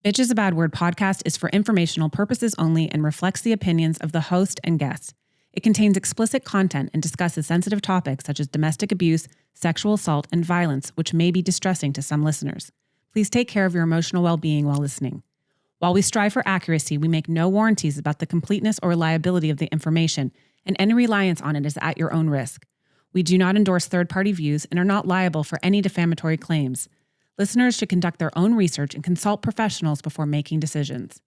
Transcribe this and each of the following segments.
Bitch is a Bad Word podcast is for informational purposes only and reflects the opinions of the host and guests. It contains explicit content and discusses sensitive topics such as domestic abuse, sexual assault, and violence, which may be distressing to some listeners. Please take care of your emotional well-being while listening. While we strive for accuracy, we make no warranties about the completeness or reliability of the information, and any reliance on it is at your own risk. We do not endorse third-party views and are not liable for any defamatory claims. Listeners should conduct their own research and consult professionals before making decisions.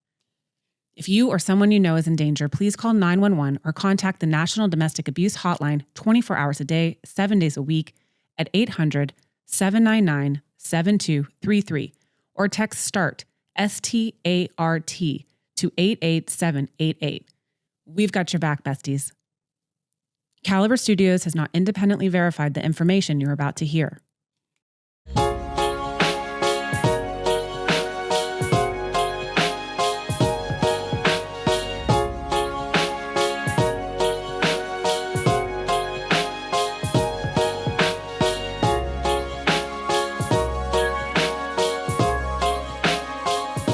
If you or someone you know is in danger, please call 911 or contact the National Domestic Abuse Hotline 24 hours a day, 7 days a week at 800-799-7233 or text START, S-T-A-R-T, to 88788. We've got your back, besties. Caliber Studios has not independently verified the information you're about to hear.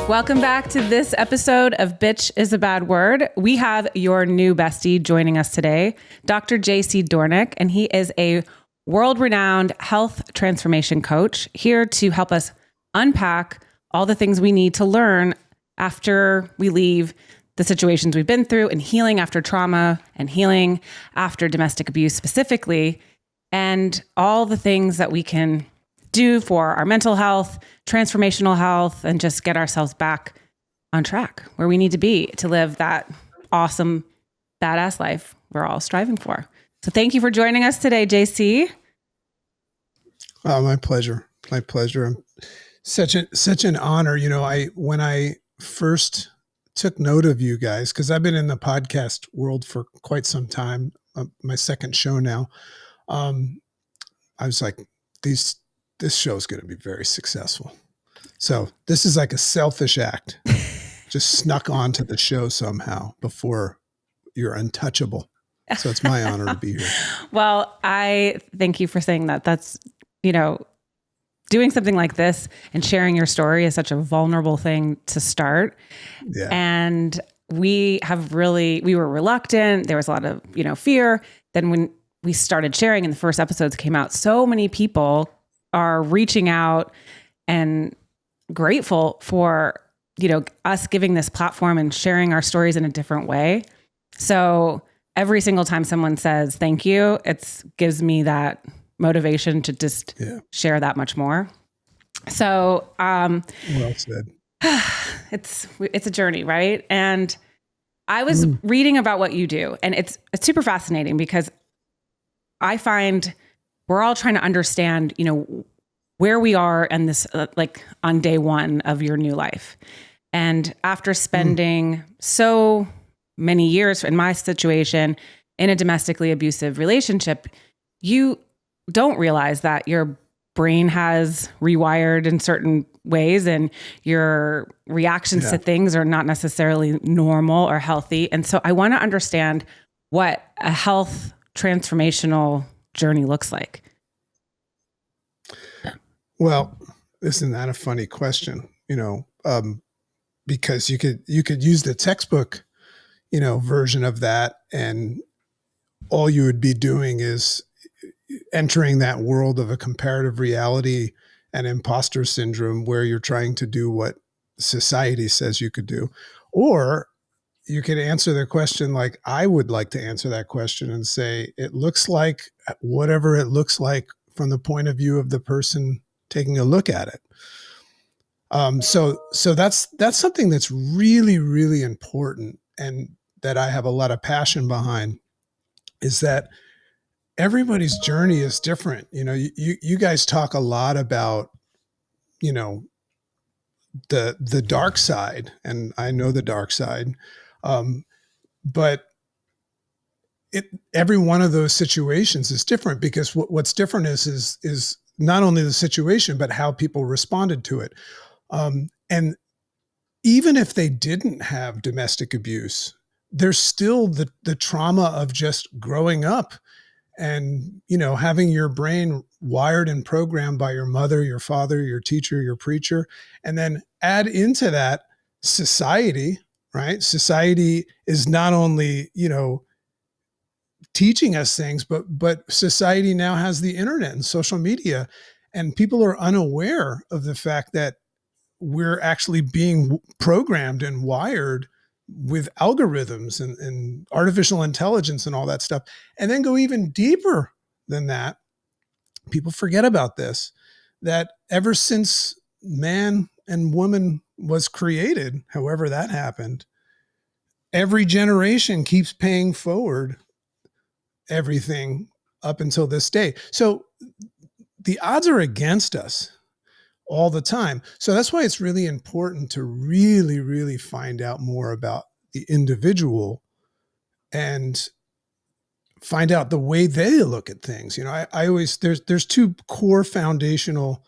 Welcome back to this episode of Bitch is a Bad Word. We have your new bestie joining us today, Dr. J.C. Doornick, and he is a world-renowned health transformation coach here to help us unpack all the things we need to learn after we leave the situations we've been through and healing after trauma and healing after domestic abuse specifically, and all the things that we can do for our mental health, transformational health, and just get ourselves back on track where we need to be to live that awesome, badass life we're all striving for. So thank you for joining us today, JC. Oh, my pleasure. My pleasure. Such an honor. You know, when I first took note of you guys, because I've been in the podcast world for quite some time, my second show now, I was like, this show is going to be very successful. So this is like a selfish act. Just snuck onto the show somehow before you're untouchable. So it's my honor to be here. Well, I thank you for saying that. That's, doing something like this and sharing your story is such a vulnerable thing to start. Yeah. And we were reluctant. There was a lot of, fear. Then when we started sharing and the first episodes came out, so many people are reaching out and grateful for, us giving this platform and sharing our stories in a different way. So every single time someone says thank you, it gives me that motivation to just share that much more. So, well said. It's a journey, right? And I was reading about what you do, and it's super fascinating because I find we're all trying to understand, where we are and this, on day one of your new life. And after spending so many years in my situation in a domestically abusive relationship, you don't realize that your brain has rewired in certain ways and your reactions to things are not necessarily normal or healthy. And so I want to understand what a health transformational journey looks like. Well, isn't that a funny question? Because you could use the textbook, version of that, and all you would be doing is entering that world of a comparative reality and imposter syndrome where you're trying to do what society says you could do. Or you could answer the question like I would like to answer that question and say, it looks like whatever it looks like from the point of view of the person taking a look at it. So that's something that's really, really important and that I have a lot of passion behind, is that everybody's journey is different. You guys talk a lot about, the dark side, and I know the dark side. But every one of those situations is different, because what's different is not only the situation, but how people responded to it. And even if they didn't have domestic abuse, there's still the trauma of just growing up and, having your brain wired and programmed by your mother, your father, your teacher, your preacher, and then add into that society, right? Society is not only, teaching us things, but society now has the internet and social media, and people are unaware of the fact that we're actually being programmed and wired with algorithms and artificial intelligence and all that stuff. And then go even deeper than that. People forget about this, that ever since man and woman was created, however that happened, every generation keeps paying forward everything up until this day. So the odds are against us all the time. So that's why it's really important to really, really find out more about the individual and find out the way they look at things. I always, there's two core foundational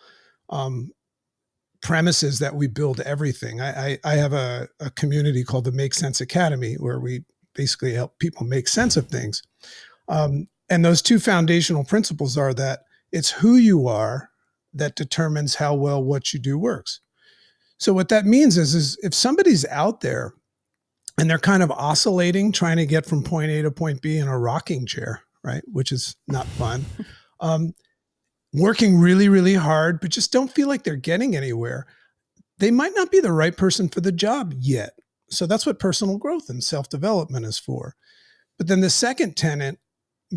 premises that we build everything. I have a community called the Make Sense Academy, where we basically help people make sense of things. And those two foundational principles are that it's who you are that determines how well what you do works. So what that means is if somebody's out there and they're kind of oscillating, trying to get from point A to point B in a rocking chair, right? Which is not fun. Working really, really hard, but just don't feel like they're getting anywhere. They might not be the right person for the job yet. So that's what personal growth and self-development is for. But then the second tenet,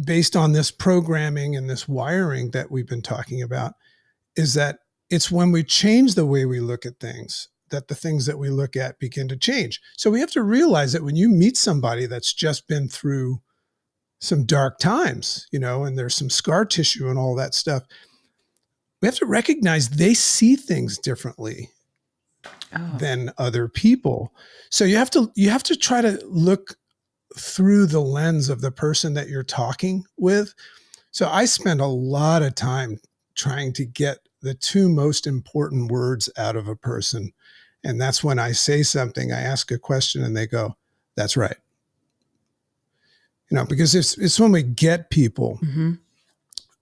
based on this programming and this wiring that we've been talking about, is that it's when we change the way we look at things that the things that we look at begin to change. So we have to realize that when you meet somebody that's just been through some dark times, and there's some scar tissue and all that stuff, we have to recognize they see things differently than other people. So you have to try to look through the lens of the person that you're talking with. So I spend a lot of time trying to get the two most important words out of a person. And that's when I say something, I ask a question and they go, "That's right." Because it's when we get people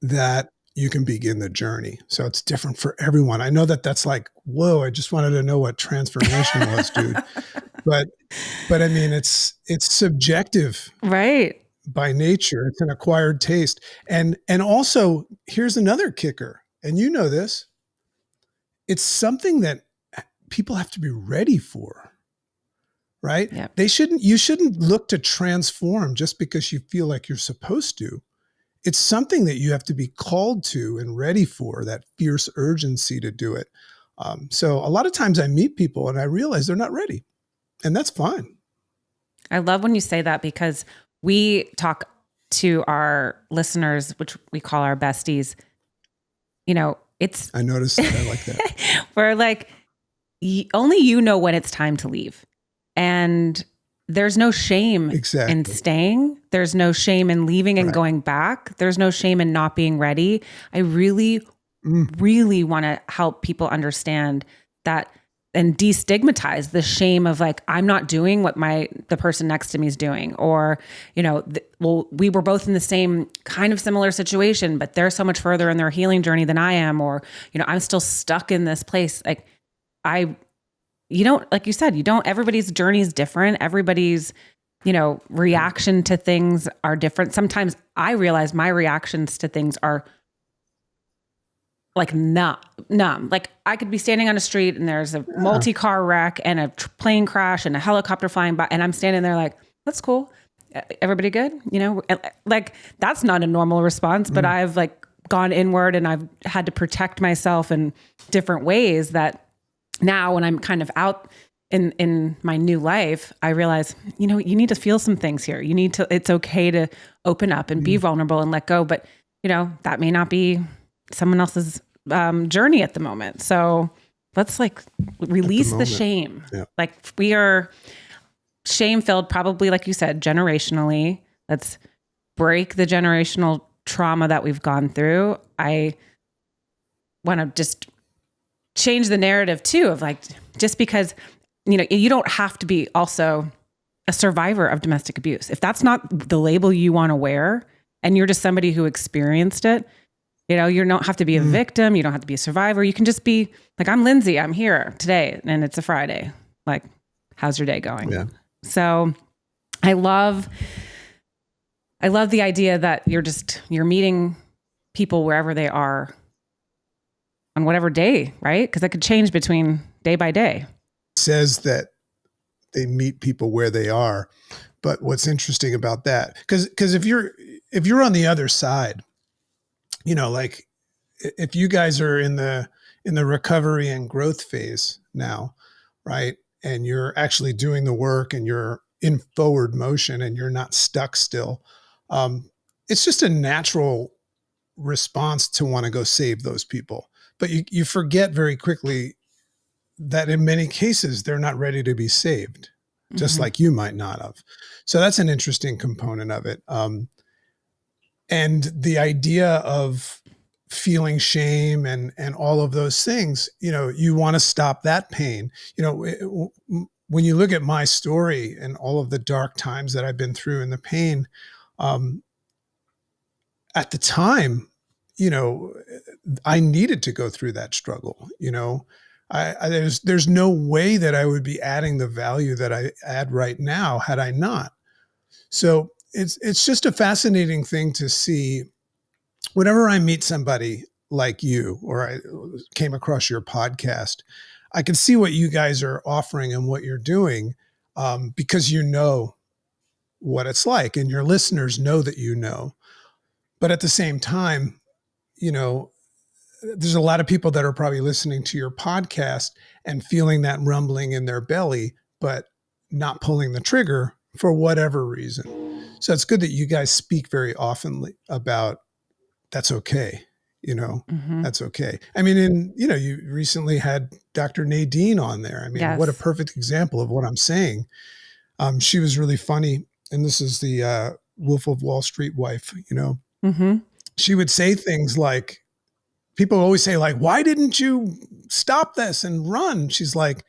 that you can begin the journey. So it's different for everyone. I know that's like, whoa, I just wanted to know what transformation was, dude. But I mean, it's subjective, right? By nature. It's an acquired taste. And also, here's another kicker. And you know this, it's something that people have to be ready for, right? Yep. You shouldn't look to transform just because you feel like you're supposed to. It's something that you have to be called to and ready for, that fierce urgency to do it. So a lot of times I meet people and I realize they're not ready, and that's fine. I love when you say that, because we talk to our listeners, which we call our besties. I noticed that. I like that. We're like, only you know when it's time to leave. And there's no shame in staying. There's no shame in leaving and going back. There's no shame in not being ready. I really, really want to help people understand that and destigmatize the shame of like, I'm not doing what the person next to me is doing. Or, we were both in the same kind of similar situation, but they're so much further in their healing journey than I am. Or, I'm still stuck in this place. Like like you said, everybody's journey is different. Everybody's, reaction to things are different. Sometimes I realize my reactions to things are like numb. Like I could be standing on a street and there's a multi-car wreck and a plane crash and a helicopter flying by, and I'm standing there like, that's cool. Everybody good? Like that's not a normal response, but I've like gone inward and I've had to protect myself in different ways that now when I'm kind of out in my new life, I realize, you need to feel some things here. It's okay to open up and be vulnerable and let go. But, that may not be someone else's journey at the moment. So let's like release the shame. Yeah. Like we are shame filled, probably like you said, generationally. Let's break the generational trauma that we've gone through. I want to just change the narrative too, of like, just because, you don't have to be also a survivor of domestic abuse. If that's not the label you want to wear and you're just somebody who experienced it, You know, you don't have to be a victim. You don't have to be a survivor. You can just be like, I'm Lindsay. I'm here today. And it's a Friday. Like, how's your day going? Yeah. So I love the idea that you're meeting people wherever they are on whatever day, right? Because that could change between day by day. It says that they meet people where they are. But what's interesting about that, because if you're on the other side, you know, like if you guys are in the recovery and growth phase now, right? And you're actually doing the work and you're in forward motion and you're not stuck still. It's just a natural response to want to go save those people. But you forget very quickly that in many cases, they're not ready to be saved, just like you might not have. So that's an interesting component of it. And the idea of feeling shame and all of those things, you know, you want to stop that pain. You know, when you look at my story and all of the dark times that I've been through and the pain, at the time, you know, I needed to go through that struggle. You know, there's no way that I would be adding the value that I add right now had I not. So it's just a fascinating thing to see. Whenever I meet somebody like you, or I came across your podcast, I can see what you guys are offering and what you're doing, because you know what it's like, and your listeners know that you know. But at the same time, you know, there's a lot of people that are probably listening to your podcast and feeling that rumbling in their belly, but not pulling the trigger for whatever reason. So it's good that you guys speak very often about that's okay. You know, that's okay. I mean, you recently had Dr. Nadine on there. I mean, Yes. What a perfect example of what I'm saying. She was really funny. And this is the Wolf of Wall Street wife, you know. She would say things like, people always say, like, why didn't you stop this and run? She's like,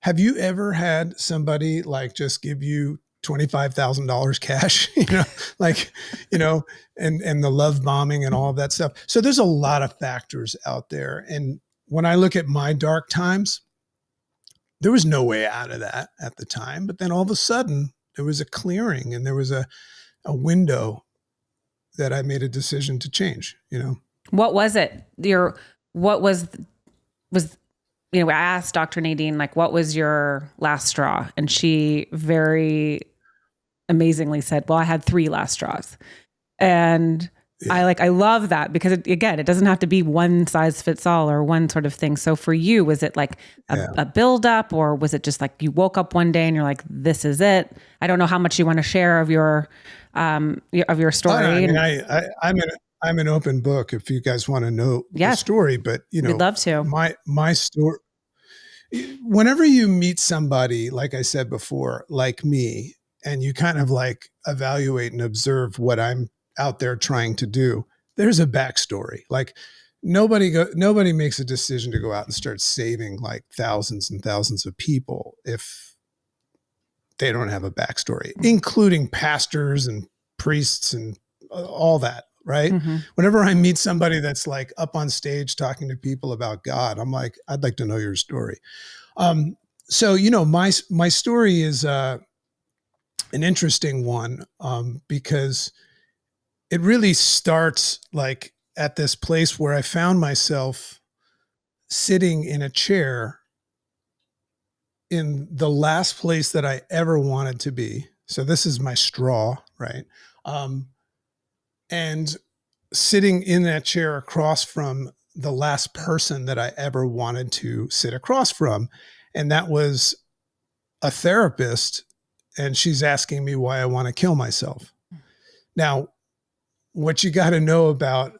have you ever had somebody like just give you $25,000 cash, you know, like, you know, and the love bombing and all of that stuff. So there's a lot of factors out there. And when I look at my dark times, there was no way out of that at the time. But then all of a sudden there was a clearing and there was a window that I made a decision to change, you know. What was it? What was, you know, I asked Dr. Nadine, like, what was your last straw? And she very amazingly said, well, I had 3 last straws. And yeah. I love that because it doesn't have to be one size fits all or one sort of thing. So for you, was it like a build up, or was it just like you woke up one day and you're like, this is it? I don't know how much you want to share of your story. I'm an open book if you guys want to know the story, but you know, we'd love to. My story, whenever you meet somebody, like I said before, like me, and you kind of like evaluate and observe what I'm out there trying to do, there's a backstory. Like nobody makes a decision to go out and start saving like thousands and thousands of people if they don't have a backstory, including pastors and priests and all that. Right. Whenever I meet somebody that's like up on stage talking to people about God, I'm like, I'd like to know your story. So, you know, my story is an interesting one, because it really starts like at this place where I found myself sitting in a chair in the last place that I ever wanted to be. So this is my straw, right? And sitting in that chair across from the last person that I ever wanted to sit across from. And that was a therapist. And she's asking me why I want to kill myself. Now, what you got to know about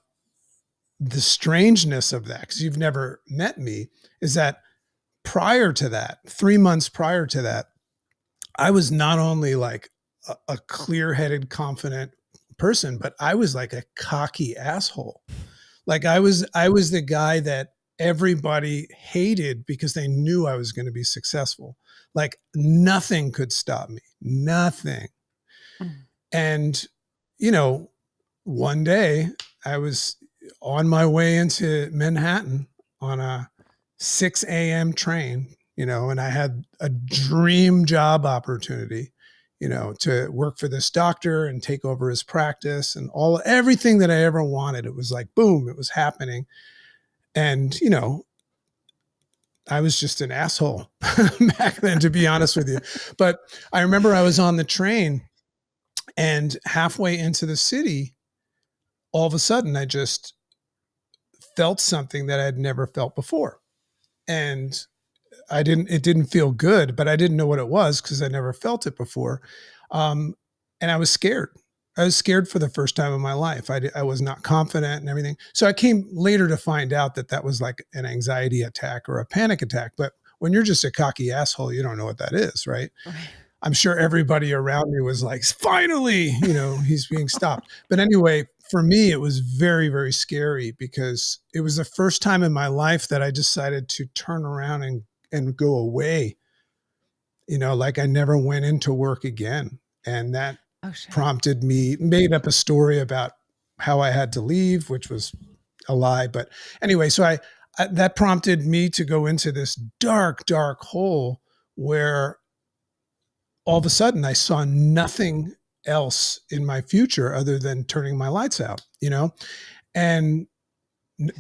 the strangeness of that, because you've never met me, is that prior to that, 3 months prior to that, I was not only like a clear-headed, confident person, but I was like a cocky asshole. Like I was the guy that everybody hated because they knew I was going to be successful. Like nothing could stop me, nothing. And, you know, one day I was on my way into Manhattan on a 6 a.m. train, and I had a dream job opportunity, to work for this doctor and take over his practice and everything that I ever wanted. It was like, boom, it was happening. And, I was just an asshole back then, to be honest with you. But I remember I was on the train and halfway into the city, all of a sudden I just felt something that I'd never felt before. And it didn't feel good, but I didn't know what it was because I never felt it before. And I was scared. I was scared for the first time in my life. I was not confident and everything. So I came later to find out that was like an anxiety attack or a panic attack. But when you're just a cocky asshole, you don't know what that is, right? I'm sure everybody around me was like, finally, he's being stopped. But anyway, for me, it was very, very scary because it was the first time in my life that I decided to turn around and go away, like I never went into work again. And that prompted me, made up a story about how I had to leave, which was a lie. But anyway, so that prompted me to go into this dark, dark hole where all of a sudden I saw nothing else in my future other than turning my lights out, and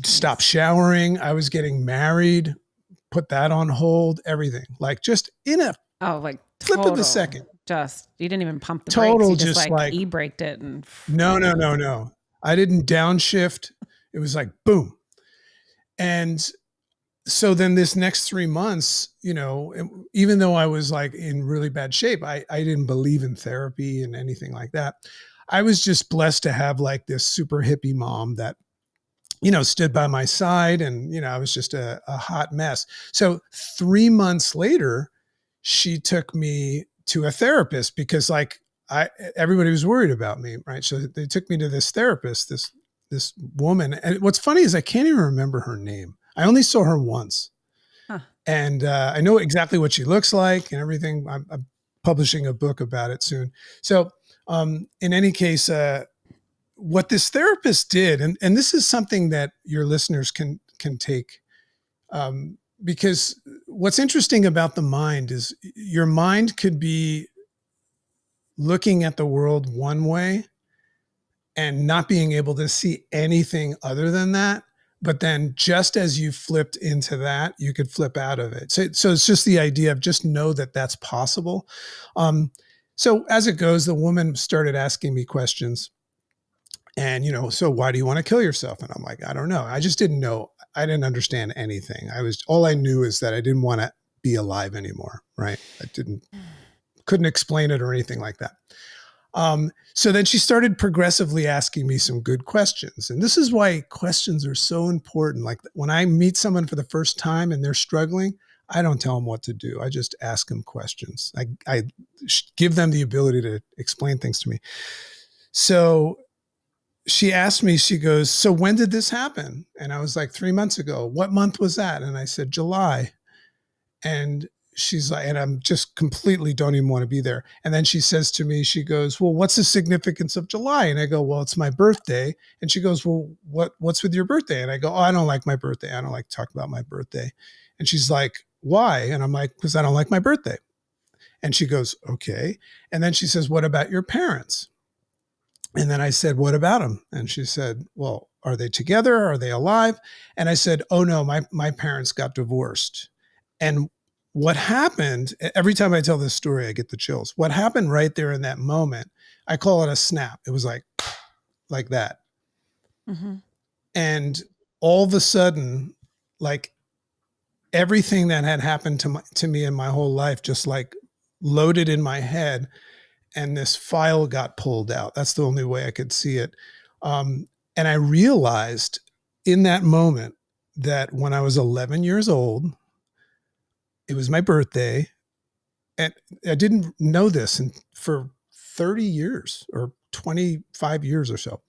stopped showering. I was getting married, put that on hold, everything, like just in a flip of a second. Just, you didn't even pump the total brakes. You just like e-braked it. And no. I didn't downshift. It was like, boom. And so then this next 3 months, even though I was like in really bad shape, I didn't believe in therapy and anything like that. I was just blessed to have like this super hippie mom that, stood by my side, and, I was just a hot mess. So 3 months later, she took me to a therapist because like everybody was worried about me. Right. So they took me to this therapist, this woman. And what's funny is I can't even remember her name. I only saw her once. Huh. And I know exactly what she looks like and everything. I'm publishing a book about it soon. So in any case, what this therapist did, and this is something that your listeners can take, because what's interesting about the mind is your mind could be looking at the world one way and not being able to see anything other than that. But then just as you flipped into that, you could flip out of it. So it's just the idea of just know that that's possible. So as it goes, the woman started asking me questions. And, so why do you want to kill yourself? And I'm like, I don't know. I just didn't know. I didn't understand anything. All I knew is that I didn't want to be alive anymore. Right. Couldn't explain it or anything like that. So then she started progressively asking me some good questions. And this is why questions are so important. Like when I meet someone for the first time and they're struggling, I don't tell them what to do. I just ask them questions. I give them the ability to explain things to me. So she asked me, she goes, so when did this happen? And I was like, 3 months ago. What month was that? And I said, July. And she's like, and I'm just completely don't even want to be there. And then she says to me, she goes, well, what's the significance of July? And I go, well, it's my birthday. And she goes, well, what's with your birthday? And I go, oh, I don't like my birthday. I don't like to talk about my birthday. And she's like, why? And I'm like, because I don't like my birthday. And she goes, okay. And then she says, what about your parents? And then I said, what about them? And she said, well, are they together? Are they alive? And I said, oh no, my parents got divorced. And what happened, every time I tell this story, I get the chills. What happened right there in that moment, I call it a snap. It was like that. Mm-hmm. And all of a sudden, like everything that had happened to me in my whole life, just like loaded in my head. And this file got pulled out. That's the only way I could see it. And I realized in that moment that when I was 11 years old, it was my birthday. And I didn't know this for 30 years or 25 years or so.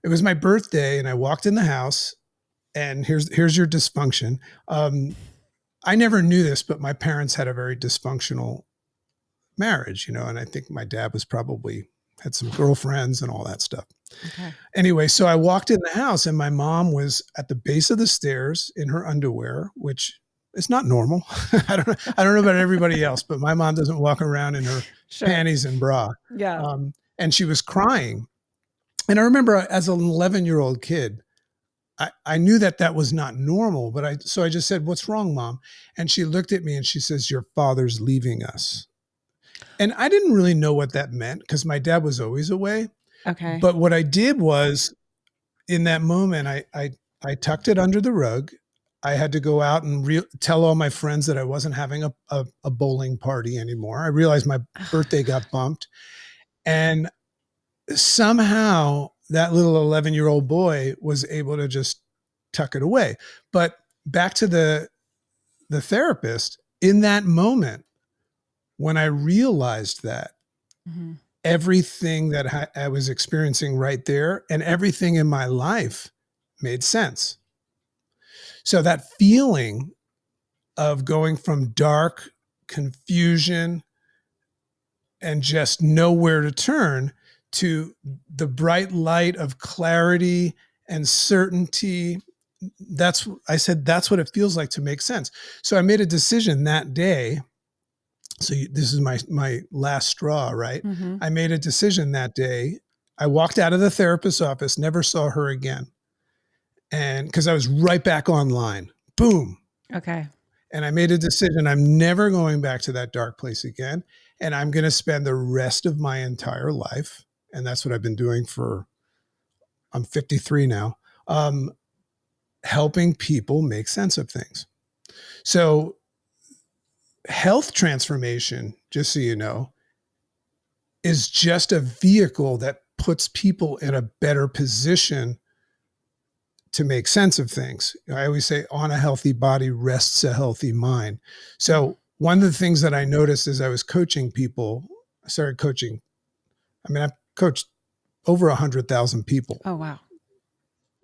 It was my birthday and I walked in the house, and here's your dysfunction. I never knew this, but my parents had a very dysfunctional marriage, and I think my dad was probably had some girlfriends and all that stuff. Okay. Anyway, so I walked in the house and my mom was at the base of the stairs in her underwear, which is not normal. I don't know about everybody else, but my mom doesn't walk around in her panties and bra. Yeah. And she was crying. And I remember as an 11-year-old kid, I knew that was not normal, but so I just said, "What's wrong, Mom?" And she looked at me and she says, "Your father's leaving us." And I didn't really know what that meant because my dad was always away. Okay. But what I did was, in that moment, I tucked it under the rug. I had to go out and tell all my friends that I wasn't having a bowling party anymore. I realized my birthday got bumped. And somehow that little 11-year-old boy was able to just tuck it away. But back to the therapist, in that moment, when I realized that, everything that I was experiencing right there and everything in my life made sense. So that feeling of going from dark confusion and just nowhere to turn to the bright light of clarity and certainty, I said, that's what it feels like to make sense. So I made a decision that day. So this is my last straw, right? I made a decision that day. I walked out of the therapist's office, never saw her again. And because I was right back online, boom. Okay. And I made a decision. I'm never going back to that dark place again. And I'm going to spend the rest of my entire life. And that's what I've been doing I'm 53 now, helping people make sense of things. So health transformation, just so you know, is just a vehicle that puts people in a better position to make sense of things. I always say, on a healthy body rests a healthy mind. So one of the things that I noticed as I was coaching people, I started coaching. I mean, I've coached over 100,000 people. Oh, wow.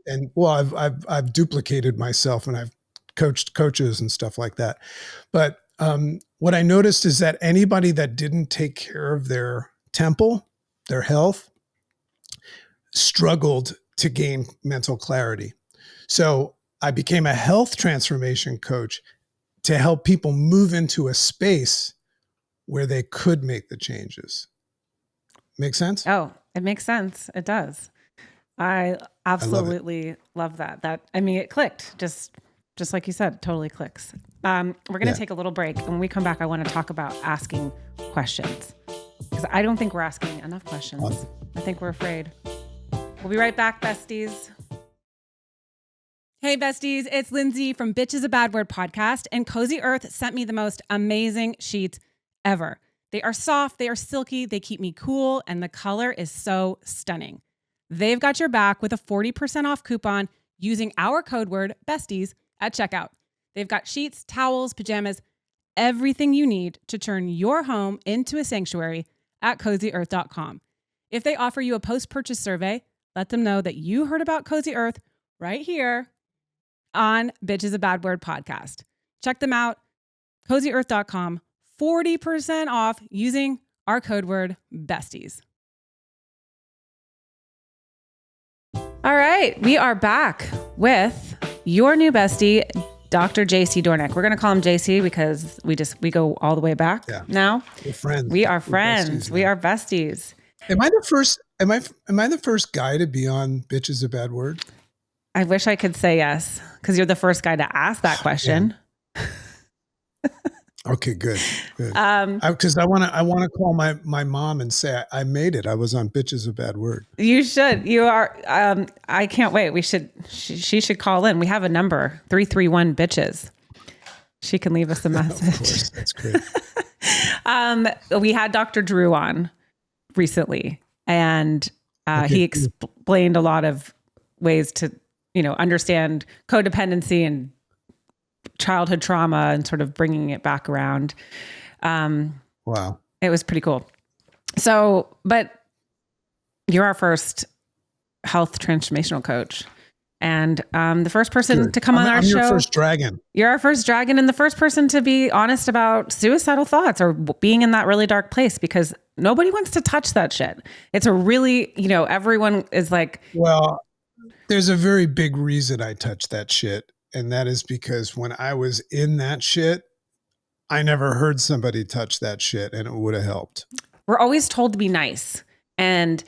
And well, I've duplicated myself and I've coached coaches and stuff like that. But what I noticed is that anybody that didn't take care of their temple, their health, struggled to gain mental clarity. So I became a health transformation coach to help people move into a space where they could make the changes. Make sense? Oh, it makes sense. It does. I absolutely love that. It clicked. Just like you said, totally clicks. We're going to take a little break. And when we come back, I want to talk about asking questions, because I don't think we're asking enough questions. I think we're afraid. We'll be right back, besties. Hey, besties, it's Lindsay from Bitch is a Bad Word podcast, and Cozy Earth sent me the most amazing sheets ever. They are soft, they are silky, they keep me cool, and the color is so stunning. They've got your back with a 40% off coupon using our code word BESTIES at checkout. They've got sheets, towels, pajamas, everything you need to turn your home into a sanctuary at CozyEarth.com. If they offer you a post-purchase survey, let them know that you heard about Cozy Earth right here on Bitch is a Bad Word podcast. Check them out, CozyEarth.com, 40% off using our code word BESTIES. All right, we are back with your new bestie, Dr. JC Doornick. We're going to call him JC because we go all the way back now. We're friends. We are friends. We are besties. Am I the first guy to be on Bitch is a Bad Word? I wish I could say yes, because you're the first guy to ask that question. Okay, good. Because I want to call my mom and say I made it. I was on Bitch is a Bad Word. You should. You are. I can't wait. She should call in. We have a number, 331 bitches. She can leave us a message. Of course, that's great. We had Dr. Drew on recently, and he explained a lot of ways to understand codependency and childhood trauma and sort of bringing it back around. Wow. It was pretty cool. So, but you're our first health transformational coach, and the first person to come on our show. You're your first dragon. You're our first dragon, and the first person to be honest about suicidal thoughts or being in that really dark place, because nobody wants to touch that shit. It's a really, everyone is like, well, there's a very big reason I touch that shit. And that is because when I was in that shit, I never heard somebody touch that shit and it would have helped. we're always told to be nice and,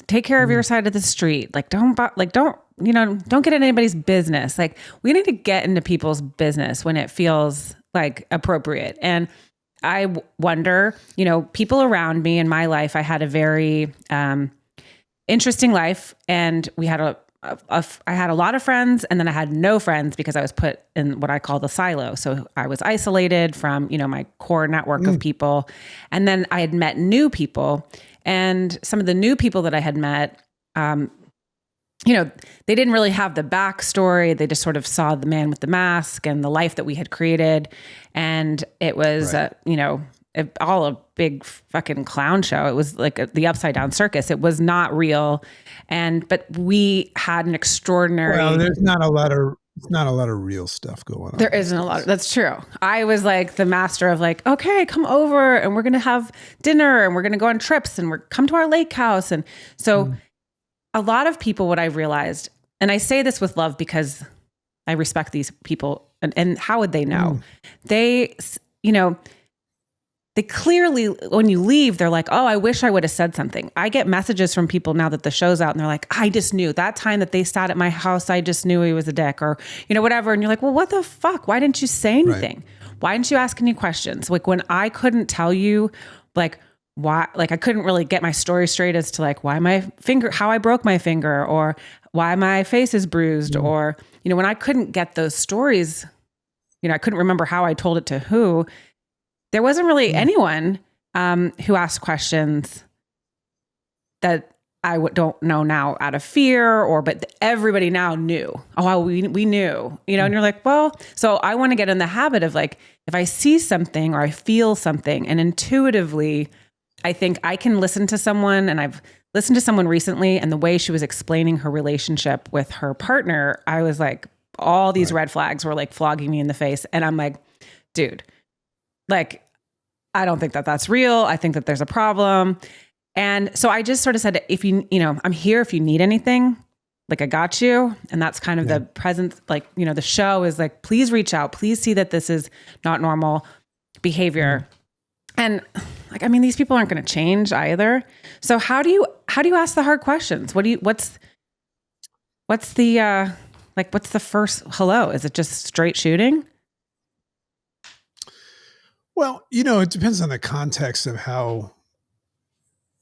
take care of your side of the street. Like, don't get in anybody's business. Like, we need to get into people's business when it feels like appropriate. And I wonder, people around me in my life, I had a very interesting life, and we had I had a lot of friends, and then I had no friends because I was put in what I call the silo. So I was isolated from, my core network of people. And then I had met new people, and some of the new people that I had met, they didn't really have the backstory. They just sort of saw the man with the mask and the life that we had created. And it was, all a big fucking clown show. It was like the upside down circus. It was not real. But we had an extraordinary. Well, there's not a lot of real stuff going on. There isn't a lot. That's true. I was like the master of like, okay, come over and we're going to have dinner and we're going to go on trips and come to our lake house. And so a lot of people, what I realized, and I say this with love because I respect these people, and how would they know? They clearly, when you leave, they're like, oh, I wish I would have said something. I get messages from people now that the show's out and they're like, I just knew that time that they sat at my house, I just knew he was a dick, or, whatever. And you're like, well, what the fuck? Why didn't you say anything? Right. Why didn't you ask any questions? Like, when I couldn't tell you, like, why, like, I couldn't really get my story straight as to like how I broke my finger, or why my face is bruised, or, when I couldn't get those stories, I couldn't remember how I told it to who. There wasn't really anyone who asked questions that I don't know now out of fear, but everybody now knew. Oh, well, we knew, and you're like, well, so I want to get in the habit of like, if I see something or I feel something, and intuitively, I think I can listen to someone, and I've listened to someone recently, and the way she was explaining her relationship with her partner, I was like, all these red flags were like flogging me in the face. And I'm like, dude, like, I don't think that that's real. I think that there's a problem. And so I just sort of said, if I'm here if you need anything, like I got you. And that's kind of the presence, like, the show is like, please reach out. Please see that this is not normal behavior. And like, I mean, these people aren't going to change either. So how do you ask the hard questions? What's the first hello? Is it just straight shooting? Well, it depends on the context of how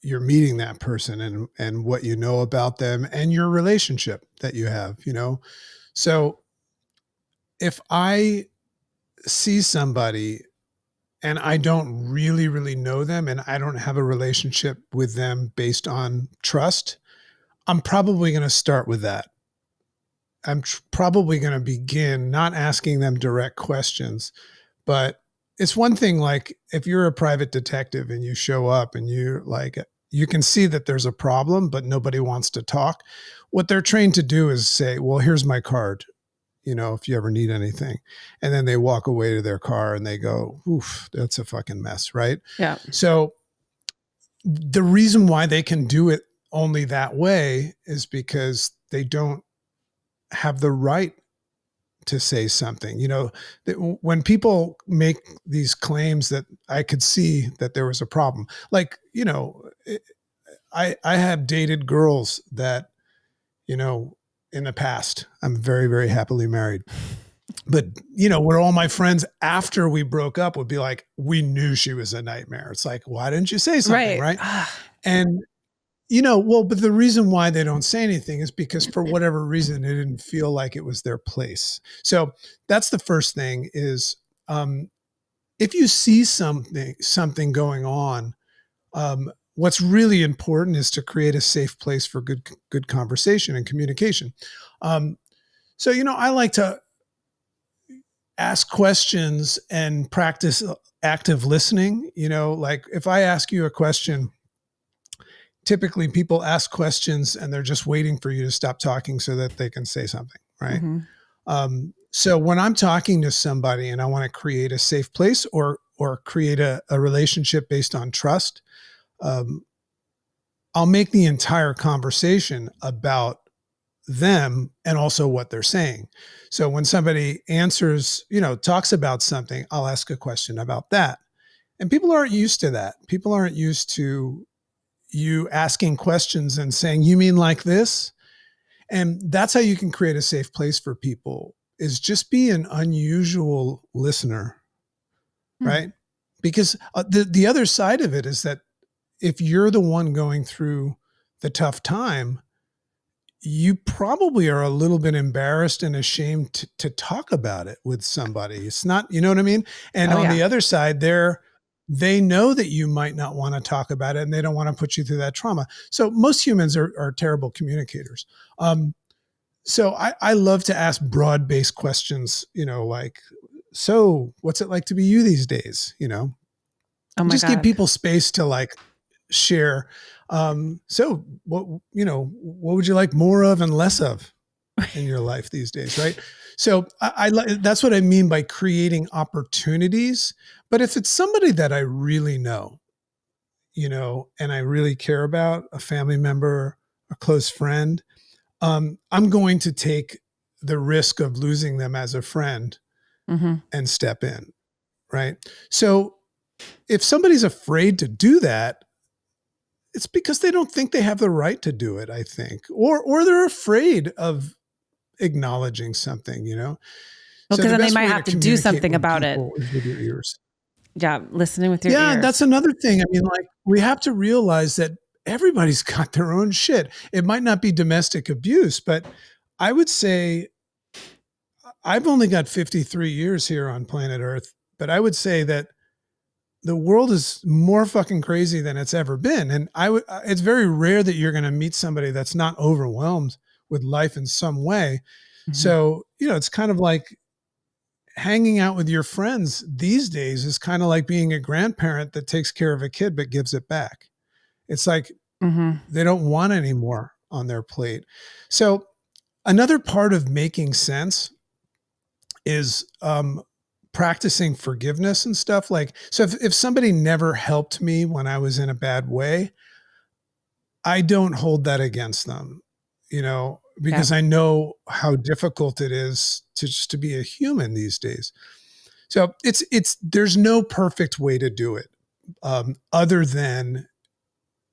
you're meeting that person and what you know about them and your relationship that you have, So if I see somebody and I don't really, really know them and I don't have a relationship with them based on trust, I'm probably going to start with that. I'm probably going to begin not asking them direct questions, but it's one thing, like if you're a private detective and you show up and you're like, you can see that there's a problem, but nobody wants to talk. What they're trained to do is say, well, here's my card, if you ever need anything. And then they walk away to their car and they go, oof, that's a fucking mess, right? Yeah. So the reason why they can do it only that way is because they don't have the right to say something. When people make these claims that I could see that there was a problem, like, I have dated girls that, in the past, I'm very, very happily married, but where all my friends after we broke up would be like, we knew she was a nightmare. It's like, why didn't you say something? Right. And but the reason why they don't say anything is because for whatever reason, it didn't feel like it was their place. So that's the first thing is, if you see something going on, what's really important is to create a safe place for good conversation and communication. So, I like to ask questions and practice active listening. Like if I ask you a question, typically people ask questions and they're just waiting for you to stop talking so that they can say something, right? Mm-hmm. So when I'm talking to somebody and I want to create a safe place or create a relationship based on trust, I'll make the entire conversation about them and also what they're saying. So when somebody answers, talks about something, I'll ask a question about that. And people aren't used to that. People aren't used to you asking questions and saying, you mean like this? And that's how you can create a safe place for people, is just be an unusual listener, right? Because the other side of it is that if you're the one going through the tough time, you probably are a little bit embarrassed and ashamed to talk about it with somebody. It's not, you know what I mean? And on the other side, they know that you might not want to talk about it and they don't want to put you through that trauma. So most humans are terrible communicators. So I love to ask broad-based questions, like, so what's it like to be you these days? Oh my Just God. give people space to like share. So what would you like more of and less of in your life these days? Right. So that's what I mean by creating opportunities. But if it's somebody that I really know, and I really care about, a family member, a close friend, I'm going to take the risk of losing them as a friend and step in. Right. So if somebody's afraid to do that, it's because they don't think they have the right to do it, I think, or they're afraid of acknowledging something, Well, because then they might have to do something about it. With your ears. Yeah, listening with your ears. Yeah, that's another thing. I mean, like, we have to realize that everybody's got their own shit. It might not be domestic abuse, but I would say I've only got 53 years here on planet Earth, but I would say that the world is more fucking crazy than it's ever been. And it's very rare that you're going to meet somebody that's not overwhelmed with life in some way. So, it's kind of like hanging out with your friends these days is kind of like being a grandparent that takes care of a kid, but gives it back. It's like they don't want any more on their plate. So another part of making sense is, practicing forgiveness and stuff. Like, so if somebody never helped me when I was in a bad way, I don't hold that against them, because I know how difficult it is to be a human these days. So there's no perfect way to do it. Other than,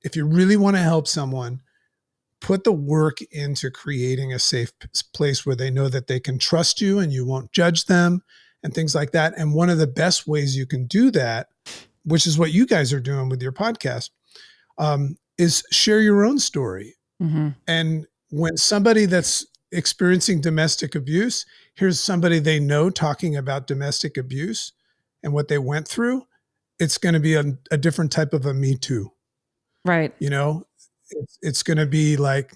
if you really want to help someone, put the work into creating a safe place where they know that they can trust you and you won't judge them and things like that. And one of the best ways you can do that, which is what you guys are doing with your podcast, is share your own story. And when somebody that's experiencing domestic abuse, here's somebody they know talking about domestic abuse and what they went through, it's going to be a different type of a Me Too. Right. It's going to be like,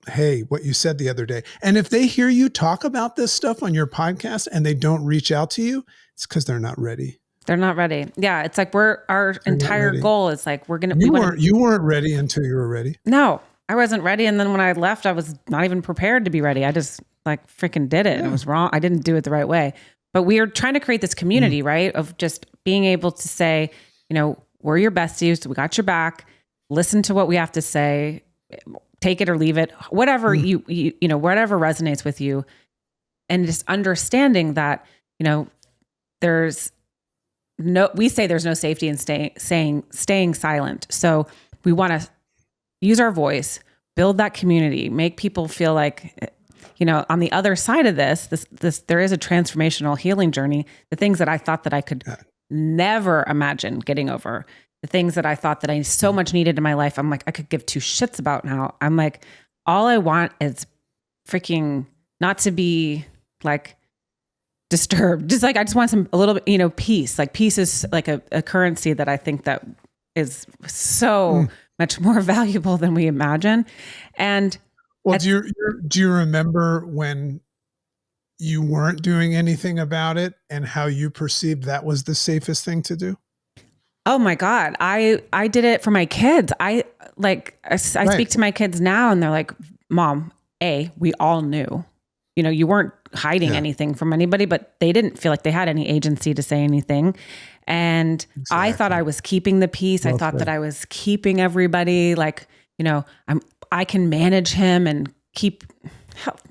hey, what you said the other day. And if they hear you talk about this stuff on your podcast and they don't reach out to you, it's because they're not ready. They're not ready. Yeah. It's like our entire goal is like, you weren't ready until you were ready. No, I wasn't ready. And then when I left, I was not even prepared to be ready. I just like freaking did it. And it was wrong. I didn't do it the right way. But we are trying to create this community, right? Of just being able to say, we're your besties. We got your back. Listen to what we have to say. Take it or leave it, whatever whatever resonates with you. And just understanding that, we say there's no safety in staying silent. So we want to use our voice, build that community, make people feel like, on the other side of this, there is a transformational healing journey. The things that I thought that I could never imagine getting over, the things that I thought that I so much needed in my life, I'm like, I could give two shits about now. I'm like, all I want is freaking not to be like disturbed. Just like, I just want a little bit, peace. Like peace is like a currency that I think that is so much more valuable than we imagine. And do you remember when you weren't doing anything about it and how you perceived that was the safest thing to do? Oh my God. I did it for my kids. I speak to my kids now and they're like, Mom, we all knew, you weren't hiding anything from anybody, but they didn't feel like they had any agency to say anything. And I thought I was keeping the peace. I thought that I was keeping everybody like, I can manage him and keep,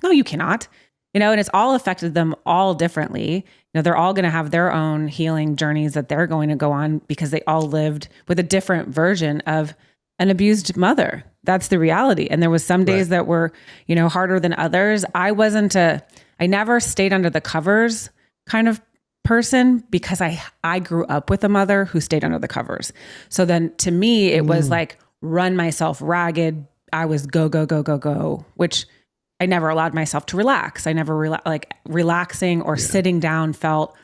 no, you cannot, and it's all affected them all differently. They're all going to have their own healing journeys that they're going to go on because they all lived with a different version of an abused mother. That's the reality. And there was some days that were, harder than others. I never stayed under the covers kind of person because I grew up with a mother who stayed under the covers. So then to me, it was like run myself ragged. I was go, go, go, go, go, which I never allowed myself to relax. I never relaxing or sitting down felt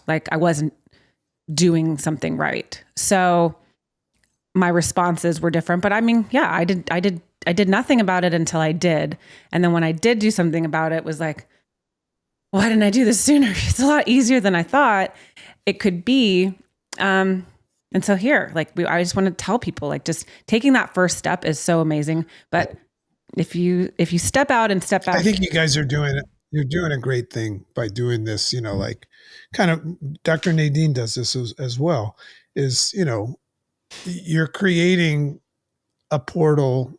like I wasn't doing something right. So my responses were different, but I mean, yeah, I did nothing about it until I did. And then when I did do something about it, was like, why didn't I do this sooner? It's a lot easier than I thought it could be. And so here, I just want to tell people, just taking that first step is so amazing. But if you step out and step back, I think you guys are doing it. You're doing a great thing by doing this, kind of Dr. Nadine does this as well, is, you're creating a portal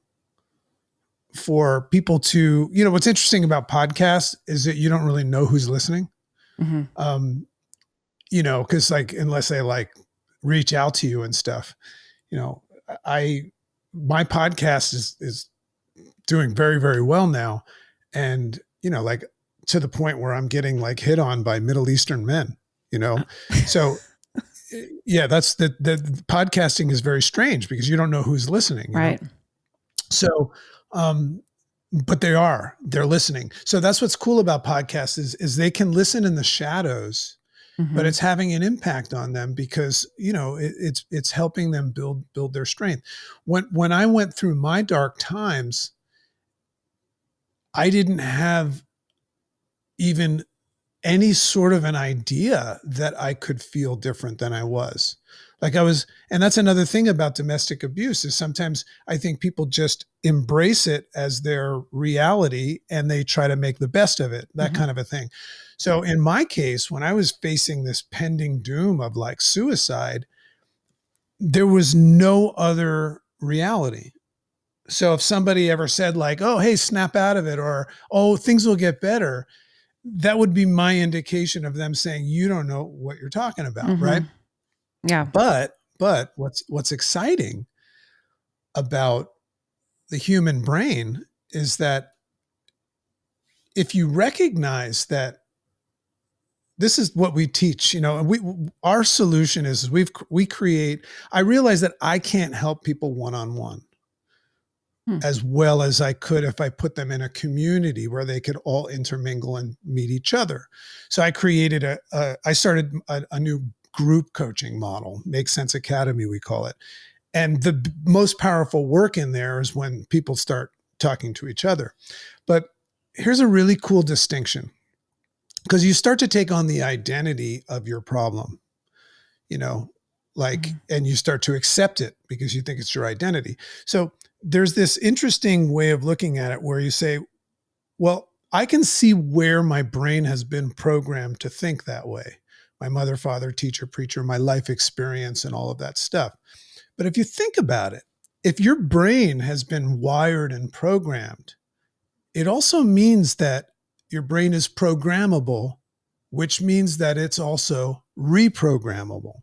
for people to, what's interesting about podcasts is that you don't really know who's listening. Mm-hmm. Cause unless they reach out to you and stuff, my podcast is doing very, very well now. And, to the point where I'm getting hit on by Middle Eastern men, so yeah, that's the podcasting is very strange because you don't know who's listening. Right. So, but they're listening. So that's what's cool about podcasts is they can listen in the shadows, but it's having an impact on them because, it's helping them build their strength. When I went through my dark times, I didn't have even any sort of an idea that I could feel different than I was. And that's another thing about domestic abuse is sometimes I think people just embrace it as their reality and they try to make the best of it, that kind of a thing. So in my case, when I was facing this pending doom of suicide, there was no other reality. So if somebody ever said oh, hey, snap out of it, or, oh, things will get better, that would be my indication of them saying, you don't know what you're talking about. Right. Yeah. But what's exciting about the human brain is that if you recognize that this is what we teach, our solution is we create, I realize that I can't help people one-on-one as well as I could if I put them in a community where they could all intermingle and meet each other. So I created I started a new group coaching model, Make Sense Academy, we call it. And the most powerful work in there is when people start talking to each other. But here's a really cool distinction, because you start to take on the identity of your problem, and you start to accept it because you think it's your identity. So there's this interesting way of looking at it where you say, well, I can see where my brain has been programmed to think that way. My mother, father, teacher, preacher, my life experience, and all of that stuff. But if you think about it, if your brain has been wired and programmed, it also means that your brain is programmable, which means that it's also reprogrammable.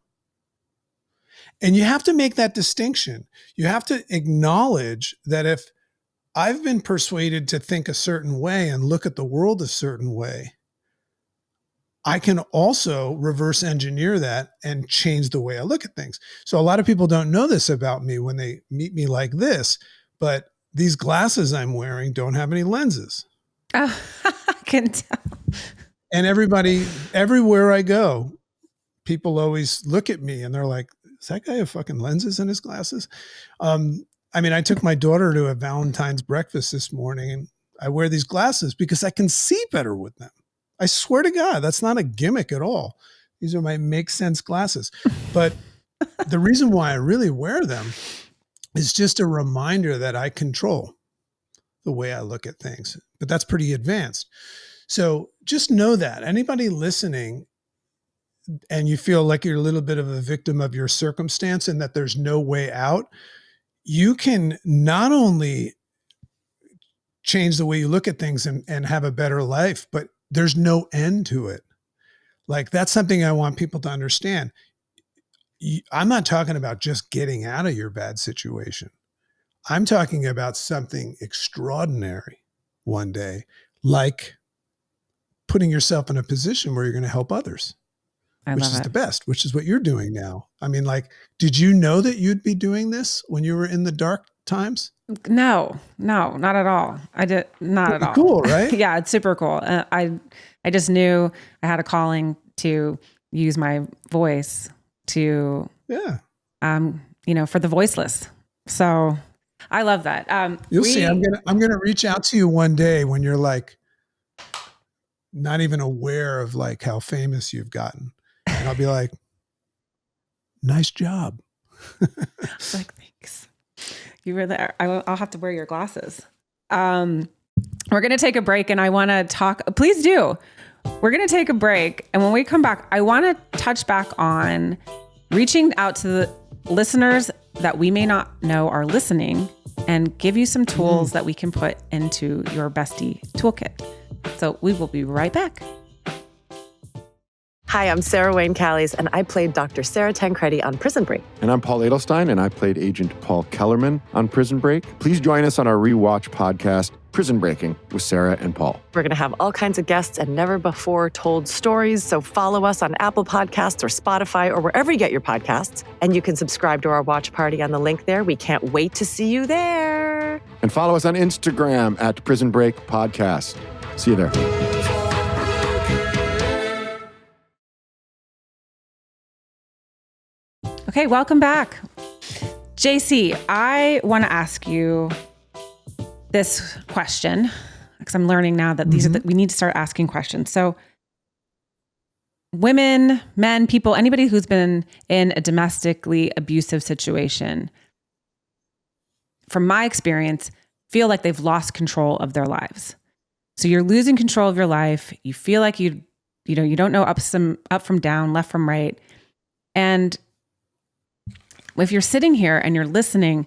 And you have to make that distinction. You have to acknowledge that if I've been persuaded to think a certain way and look at the world a certain way, I can also reverse engineer that and change the way I look at things. So a lot of people don't know this about me when they meet me like this, but these glasses I'm wearing don't have any lenses. Oh, I can tell. And everywhere I go, people always look at me and they're like, does that guy have fucking lenses in his glasses? I took my daughter to a Valentine's breakfast this morning and I wear these glasses because I can see better with them. I swear to God, that's not a gimmick at all. These are my Make Sense glasses. But the reason why I really wear them is just a reminder that I control the way I look at things. But that's pretty advanced. So just know that anybody listening and you feel like you're a little bit of a victim of your circumstance and that there's no way out, you can not only change the way you look at things and have a better life, but there's no end to it. Like, that's something I want people to understand. I'm not talking about just getting out of your bad situation. I'm talking about something extraordinary one day, like putting yourself in a position where you're going to help others, which is the best, which is what you're doing now. I mean, like, did you know that you'd be doing this when you were in the dark times? No, not at all. I did not at all. Cool, right? Yeah, it's super cool. I just knew I had a calling to use my voice to, for the voiceless. So I love that. You'll see. I'm gonna reach out to you one day when you're like not even aware of like how famous you've gotten, and I'll be like, "Nice job." Like, thanks. You were there. I'll have to wear your glasses. We're gonna take a break, and I want to talk. Please do. We're gonna take a break, and when we come back, I want to touch back on reaching out to the listeners that we may not know are listening and give you some tools that we can put into your bestie toolkit. So we will be right back. Hi, I'm Sarah Wayne Callies, and I played Dr. Sarah Tancredi on Prison Break. And I'm Paul Edelstein, and I played Agent Paul Kellerman on Prison Break. Please join us on our rewatch podcast, Prison Breaking, with Sarah and Paul. We're going to have all kinds of guests and never-before-told stories, so follow us on Apple Podcasts or Spotify or wherever you get your podcasts. And you can subscribe to our watch party on the link there. We can't wait to see you there. And follow us on Instagram at Prison Break Podcast. See you there. Okay, welcome back. JC, I want to ask you this question because I'm learning now that these are we need to start asking questions. So women, men, people, anybody who's been in a domestically abusive situation, from my experience, feel like they've lost control of their lives. So you're losing control of your life. You feel like you don't know up from down, left from right. And if you're sitting here and you're listening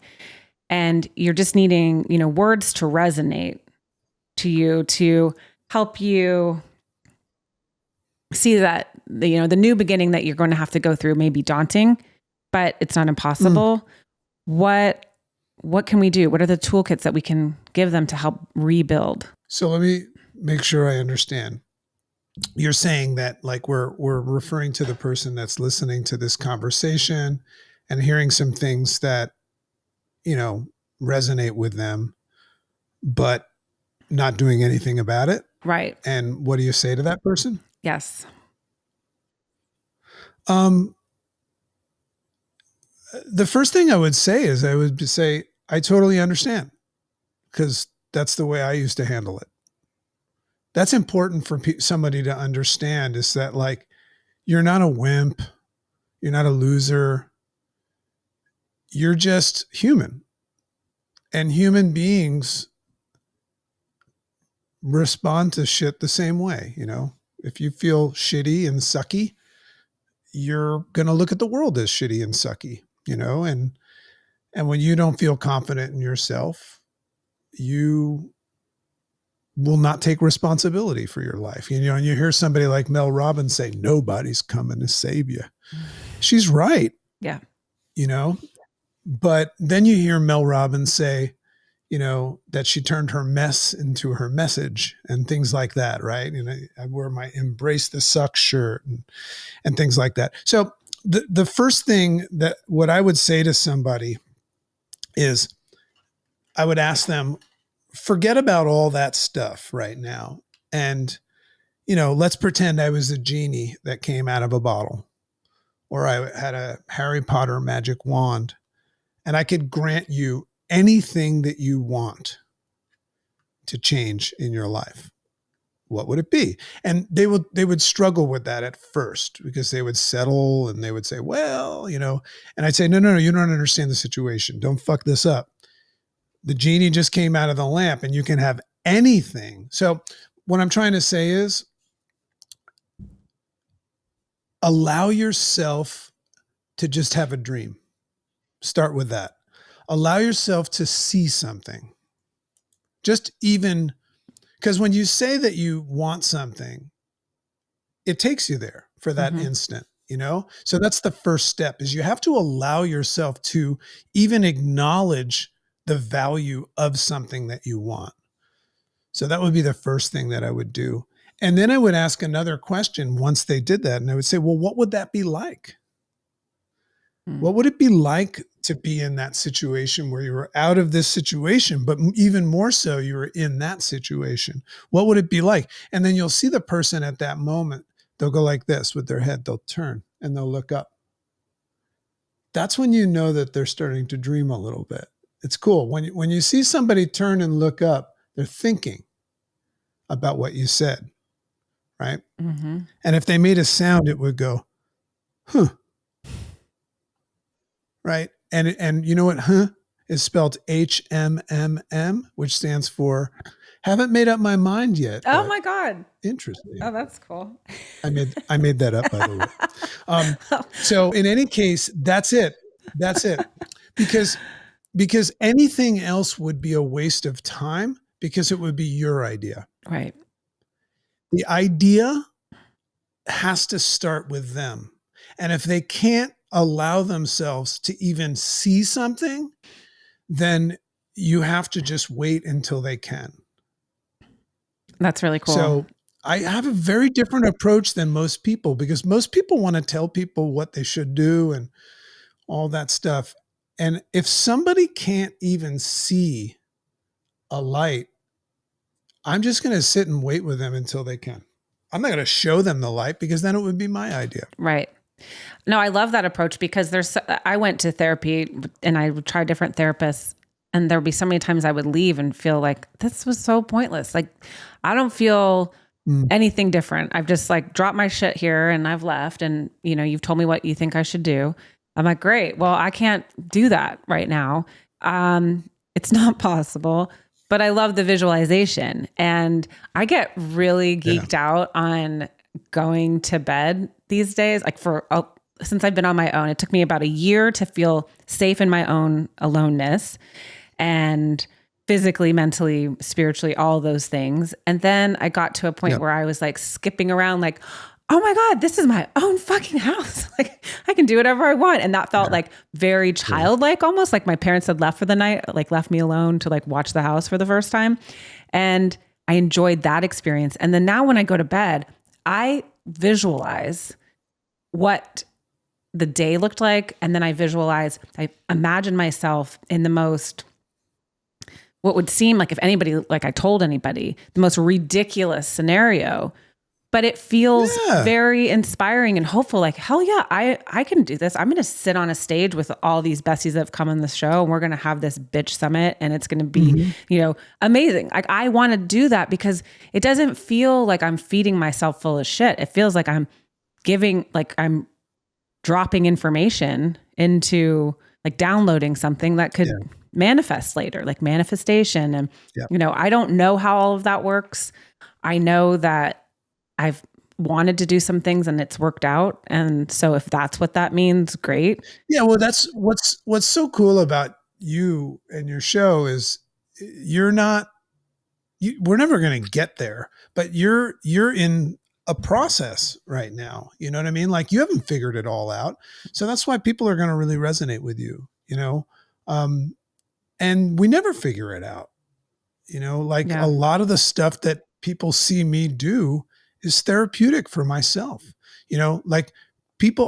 and you're just needing, words to resonate to you, to help you see that, the new beginning that you're going to have to go through may be daunting, but it's not impossible. What can we do? What are the toolkits that we can give them to help rebuild? So let me make sure I understand. You're saying that like we're referring to the person that's listening to this conversation and hearing some things that, resonate with them, but not doing anything about it. Right. And what do you say to that person? Yes. The first thing I would say is I totally understand, because that's the way I used to handle it. That's important for somebody to understand, is that like, you're not a wimp. You're not a loser. You're just human, and human beings respond to shit the same way. If you feel shitty and sucky, you're going to look at the world as shitty and sucky, and when you don't feel confident in yourself, you will not take responsibility for your life. And you hear somebody like Mel Robbins say, nobody's coming to save you. She's right. Yeah. But then you hear Mel Robbins say, that she turned her mess into her message and things like that, right? I wear my Embrace the Suck shirt and things like that. So the first thing that what I would say to somebody is I would ask them, forget about all that stuff right now. And, let's pretend I was a genie that came out of a bottle, or I had a Harry Potter magic wand, and I could grant you anything that you want to change in your life. What would it be? And they would struggle with that at first, because they would settle and they would say, well, and I'd say, no, you don't understand the situation. Don't fuck this up. The genie just came out of the lamp and you can have anything. So what I'm trying to say is, allow yourself to just have a dream. Start with that. Allow yourself to see something. Just even, because when you say that you want something, it takes you there for that instant, you know? So that's the first step, is you have to allow yourself to even acknowledge the value of something that you want. So that would be the first thing that I would do. And then I would ask another question once they did that. And I would say, well, what would that be like? What would it be like to be in that situation where you were out of this situation, but even more so, you were in that situation? What would it be like? And then you'll see the person at that moment. They'll go like this with their head. They'll turn and they'll look up. That's when you know that they're starting to dream a little bit. It's cool. When you see somebody turn and look up, they're thinking about what you said, right? And if they made a sound, it would go, huh. Right. And you know what? Huh is spelled HMMM, which stands for haven't made up my mind yet. Oh my God. Interesting. Oh, that's cool. I made that up, by the way. So in any case, that's it. That's it. Because anything else would be a waste of time, because it would be your idea. Right. The idea has to start with them. And if they can't allow themselves to even see something, then you have to just wait until they can. That's really cool. So I have a very different approach than most people, because most people want to tell people what they should do and all that stuff. And if somebody can't even see a light, I'm just going to sit and wait with them until they can. I'm not going to show them the light, because then it would be my idea. Right. No, I love that approach, because I went to therapy and I would try different therapists, and there would be so many times I would leave and feel like this was so pointless. Like, I don't feel anything different. I've just like dropped my shit here and I've left, and you've told me what you think I should do. I'm like, great. Well, I can't do that right now. It's not possible, but I love the visualization, and I get really geeked out on going to bed these days. Like since I've been on my own, it took me about a year to feel safe in my own aloneness, and physically, mentally, spiritually, all those things. And then I got to a point where I was like skipping around, like, oh my God, this is my own fucking house. Like, I can do whatever I want. And that felt like very childlike, almost like my parents had left for the night, like left me alone to like watch the house for the first time. And I enjoyed that experience. And then now when I go to bed, I visualize what the day looked like. And then I imagine myself in the most, what would seem like, if anybody, like I told anybody, the most ridiculous scenario, but it feels very inspiring and hopeful. Like, hell yeah, I can do this. I'm going to sit on a stage with all these besties that have come on the show, and we're going to have this bitch summit, and it's going to be, amazing. Like, I want to do that, because it doesn't feel like I'm feeding myself full of shit. It feels like I'm I'm dropping information into, like, downloading something that could manifest later, like manifestation. And, I don't know how all of that works. I know that I've wanted to do some things and it's worked out. And so if that's what that means, great. Yeah. Well, that's what's so cool about you and your show is we're never going to get there, but you're in a process right now. You know what I mean? Like, you haven't figured it all out. So that's why people are going to really resonate with you, and we never figure it out, a lot of the stuff that people see me do is therapeutic for myself. Like,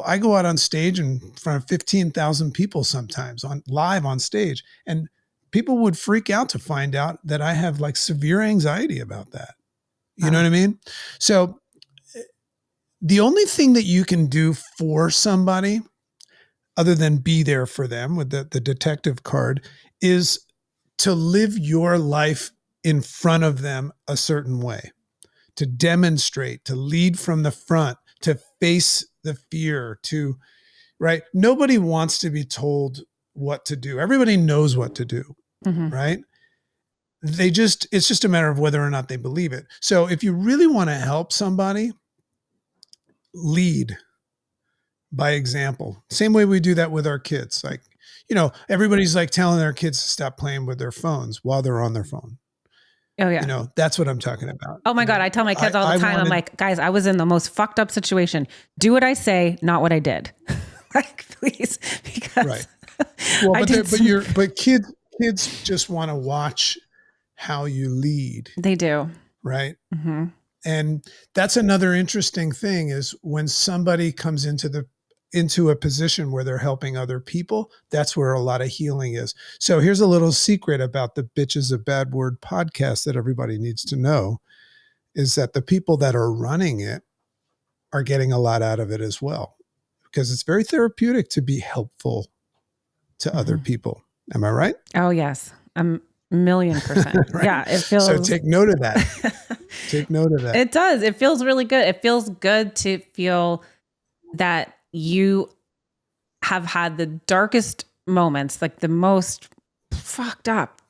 I go out on stage in front of 15,000 people sometimes live on stage, and people would freak out to find out that I have like severe anxiety about that. You know what I mean? So the only thing that you can do for somebody other than be there for them with the detective card is to live your life in front of them a certain way, to demonstrate, to lead from the front, to face the fear, right? Nobody wants to be told what to do. Everybody knows what to do, right? It's just a matter of whether or not they believe it. So if you really want to help somebody, lead. by example. Same way we do that with our kids. Like, everybody's like telling their kids to stop playing with their phones while they're on their phone. Oh yeah. That's what I'm talking about. Oh my God. I tell my kids all the time, I'm like, guys, I was in the most fucked up situation. Do what I say, not what I did. Like, please, because right. Well, but kids just want to watch how you lead. They do. Right. Mm-hmm. And that's another interesting thing is when somebody comes into a position where they're helping other people, that's where a lot of healing is. So here's a little secret about the Bitch is a Bad Word podcast that everybody needs to know is that the people that are running it are getting a lot out of it as well, because it's very therapeutic to be helpful to other people. Am I right? Oh, yes. 1,000,000%. Right? Yeah. It feels. So take note of that. Take note of that. It does. It feels really good. It feels good to feel that you have had the darkest moments, like the most fucked up,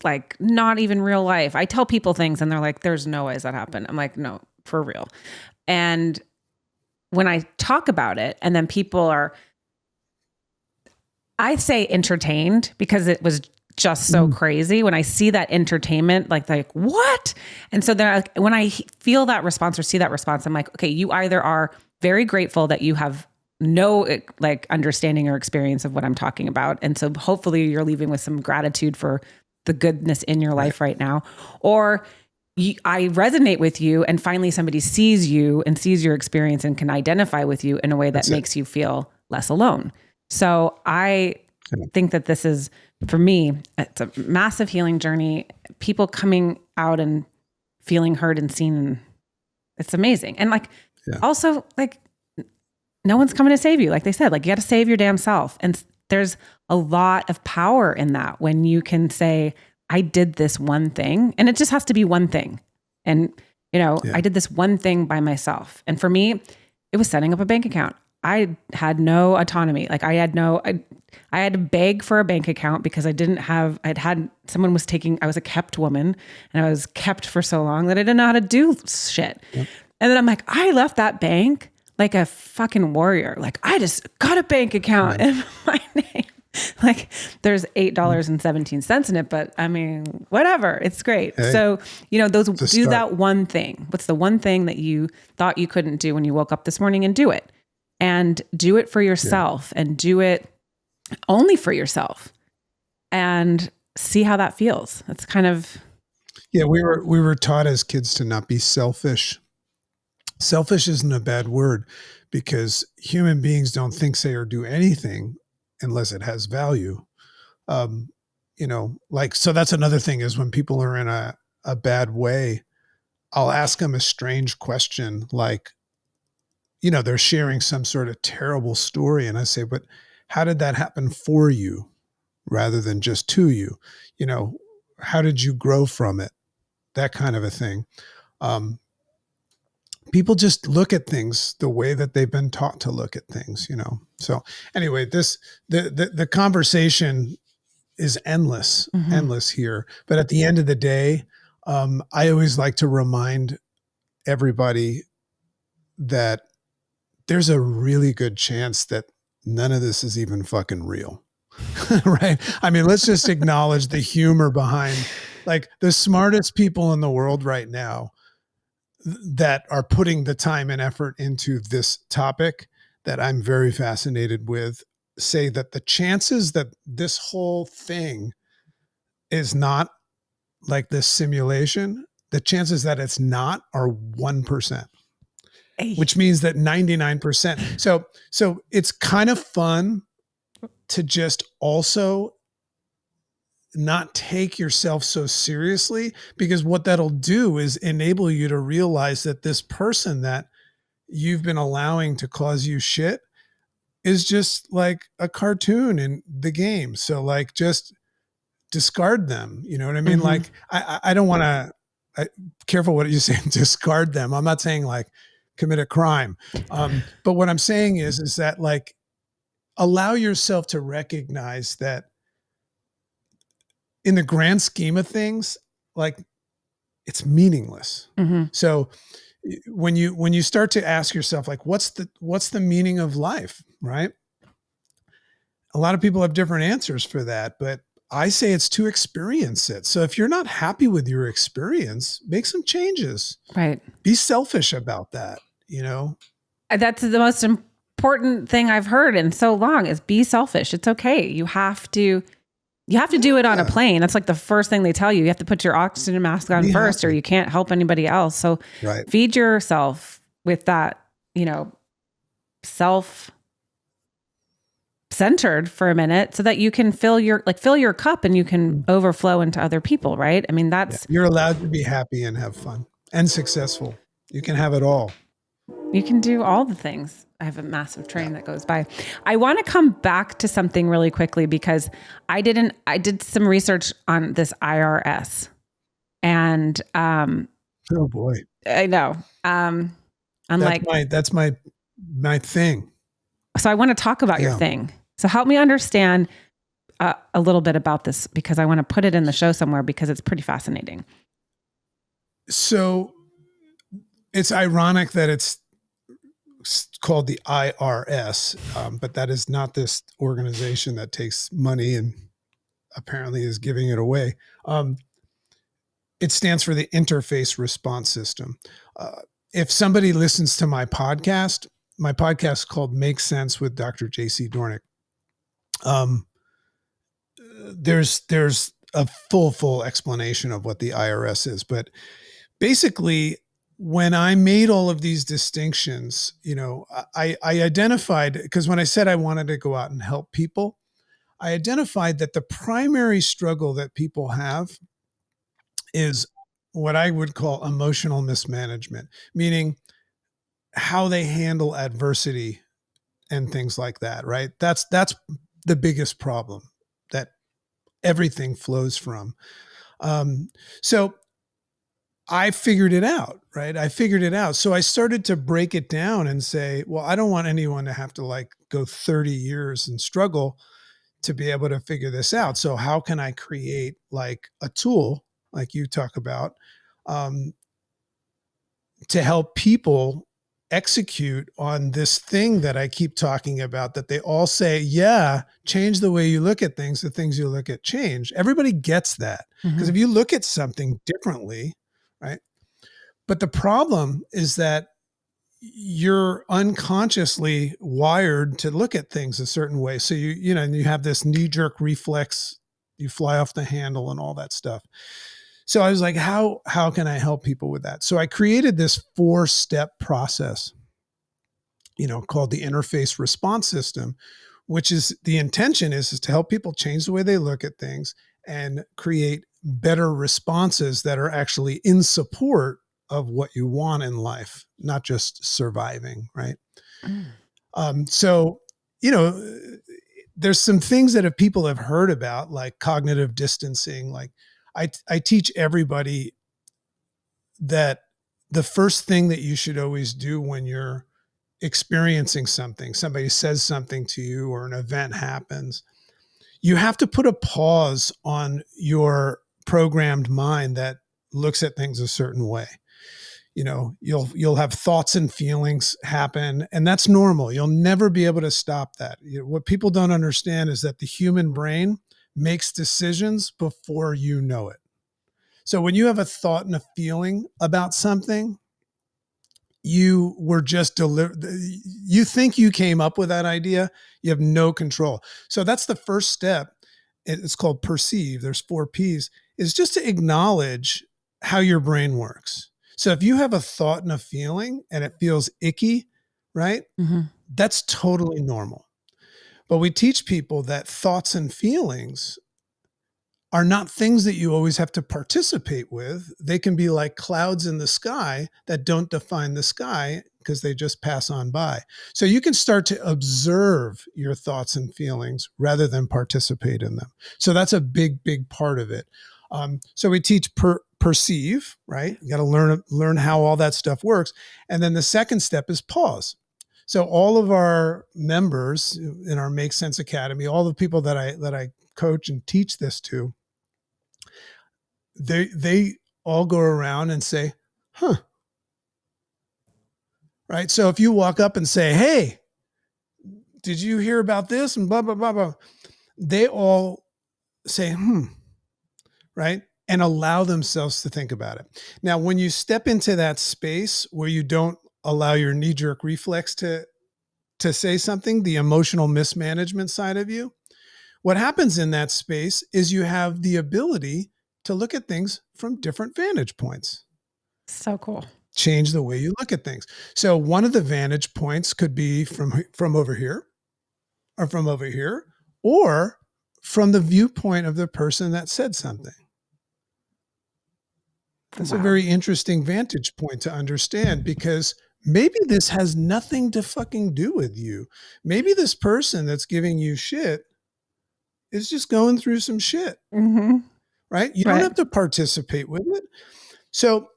like not even real life. I tell people things and they're like, there's no ways that happened. I'm like, no, for real. And when I talk about it and then people are, I say entertained because it was just so crazy. When I see that entertainment, like what? And so then when I feel that response or see that response, I'm like, okay, you either are very grateful that you have no like understanding or experience of what I'm talking about. And so hopefully you're leaving with some gratitude for the goodness in your life right now. Or I resonate with you and finally somebody sees you and sees your experience and can identify with you in a way that makes you feel less alone. So I think that this is, for me, it's a massive healing journey. People coming out and feeling heard and seen. It's amazing. And also no one's coming to save you. Like they said, you got to save your damn self. And there's a lot of power in that when you can say, I did this one thing, and it just has to be one thing. And, I did this one thing by myself. And for me, it was setting up a bank account. I had no autonomy. I had to beg for a bank account because I was a kept woman and I was kept for so long that I didn't know how to do shit. Yep. And then I'm like, I left that bank like a fucking warrior. I just got a bank account in my name. There's $8.17 in it, but I mean, whatever, it's great. Hey, so, do that one thing. What's the one thing that you thought you couldn't do when you woke up this morning, and do it. And do it for yourself and do it only for yourself and see how that feels. It's kind of. Yeah. We were taught as kids to not be selfish. Selfish isn't a bad word because human beings don't think, say, or do anything unless it has value. So that's another thing is when people are in a bad way, I'll ask them a strange question like, they're sharing some sort of terrible story. And I say, but how did that happen for you rather than just to you? How did you grow from it? That kind of a thing. People just look at things the way that they've been taught to look at things, So anyway, the conversation is endless here. But at the end of the day, I always like to remind everybody that there's a really good chance that none of this is even fucking real. Right? I mean, let's just acknowledge the humor behind the smartest people in the world right now that are putting the time and effort into this topic that I'm very fascinated with say that the chances that this whole thing is not like this simulation, the chances that it's not are 1%. Which means that 99%. So it's kind of fun to just also not take yourself so seriously, because what that'll do is enable you to realize that this person that you've been allowing to cause you shit is just like a cartoon in the game. So just discard them. You know what I mean? I don't want to, careful what you say, discard them. I'm not saying commit a crime. But what I'm saying is that allow yourself to recognize that in the grand scheme of things, it's meaningless. So, when you start to ask yourself, like, what's the meaning of life, right? A lot of people have different answers for that, but I say it's to experience it. So if you're not happy with your experience, make some changes. Right. Be selfish about that, That's the most important thing I've heard in so long is be selfish. It's okay. You have to do it on a plane. That's like the first thing they tell you. You have to put your oxygen mask on first or you can't help anybody else. So feed yourself with that, self-centered for a minute so that you can fill your cup and you can overflow into other people, right? I mean, you're allowed to be happy and have fun and successful. You can have it all. You can do all the things. I have a massive train that goes by. I want to come back to something really quickly because I did some research on this I.R.S. and oh boy, I know. That's my thing. So I want to talk about your thing. So help me understand a little bit about this because I want to put it in the show somewhere because it's pretty fascinating. So it's ironic that it's called the I.R.S, but that is not this organization that takes money and apparently is giving it away. It stands for the Interface Response System. If somebody listens to my podcast is called Make Sense with Dr. J.C. Doornick. There's a full explanation of what the I.R.S is, but basically, when I made all of these distinctions, I identified, because when I said I wanted to go out and help people, I identified that the primary struggle that people have is what I would call emotional mismanagement, meaning how they handle adversity and things like that, right? That's the biggest problem that everything flows from. So I figured it out, right? So I started to break it down and say, well, I don't want anyone to have to go 30 years and struggle to be able to figure this out. So how can I create a tool like you talk about to help people execute on this thing that I keep talking about, that they all say, yeah, change the way you look at things, the things you look at change. Everybody gets that. Because if you look at something differently, right? But the problem is that you're unconsciously wired to look at things a certain way. So you have this knee-jerk reflex, you fly off the handle and all that stuff. So I was like, how can I help people with that? So I created this 4-step process, called the Interface Response System, which is the intention is to help people change the way they look at things and create better responses that are actually in support of what you want in life, not just surviving, right? So, there's some things that people have heard about, like cognitive distancing. Like I teach everybody that the first thing that you should always do when you're experiencing something, somebody says something to you or an event happens, you have to put a pause on your programmed mind that looks at things a certain way. You'll have thoughts and feelings happen, and that's normal. You'll never be able to stop that. What people don't understand is that the human brain makes decisions before you know it. So when you have a thought and a feeling about something, you were just delivered. You think you came up with that idea. You have no control. So that's the first step. It's called perceive. There's 4 P's, is just to acknowledge how your brain works. So if you have a thought and a feeling and it feels icky, right? That's totally normal. But we teach people that thoughts and feelings are not things that you always have to participate with. They can be like clouds in the sky that don't define the sky because they just pass on by. So you can start to observe your thoughts and feelings rather than participate in them. So that's a big part of it. So we teach perceive, right? You got to learn how all that stuff works. And then the second step is pause. So all of our members in our Make Sense Academy, all the people that I coach and teach this to, they all go around and say, right? So if you walk up and say, hey, did you hear about this? And blah, blah, blah, blah. They all say, right? And allow themselves to think about it. Now, when you step into that space where you don't allow your knee-jerk reflex to say something, the emotional mismanagement side of you, what happens in that space is you have the ability to look at things from different vantage points. So cool. Change the way you look at things. So one of the vantage points could be from over here, or from over here, or from the viewpoint of the person that said something. That's a very interesting vantage point to understand, because maybe this has nothing to fucking do with you. Maybe this person that's giving you shit is just going through some shit, right? You don't have to participate with it. So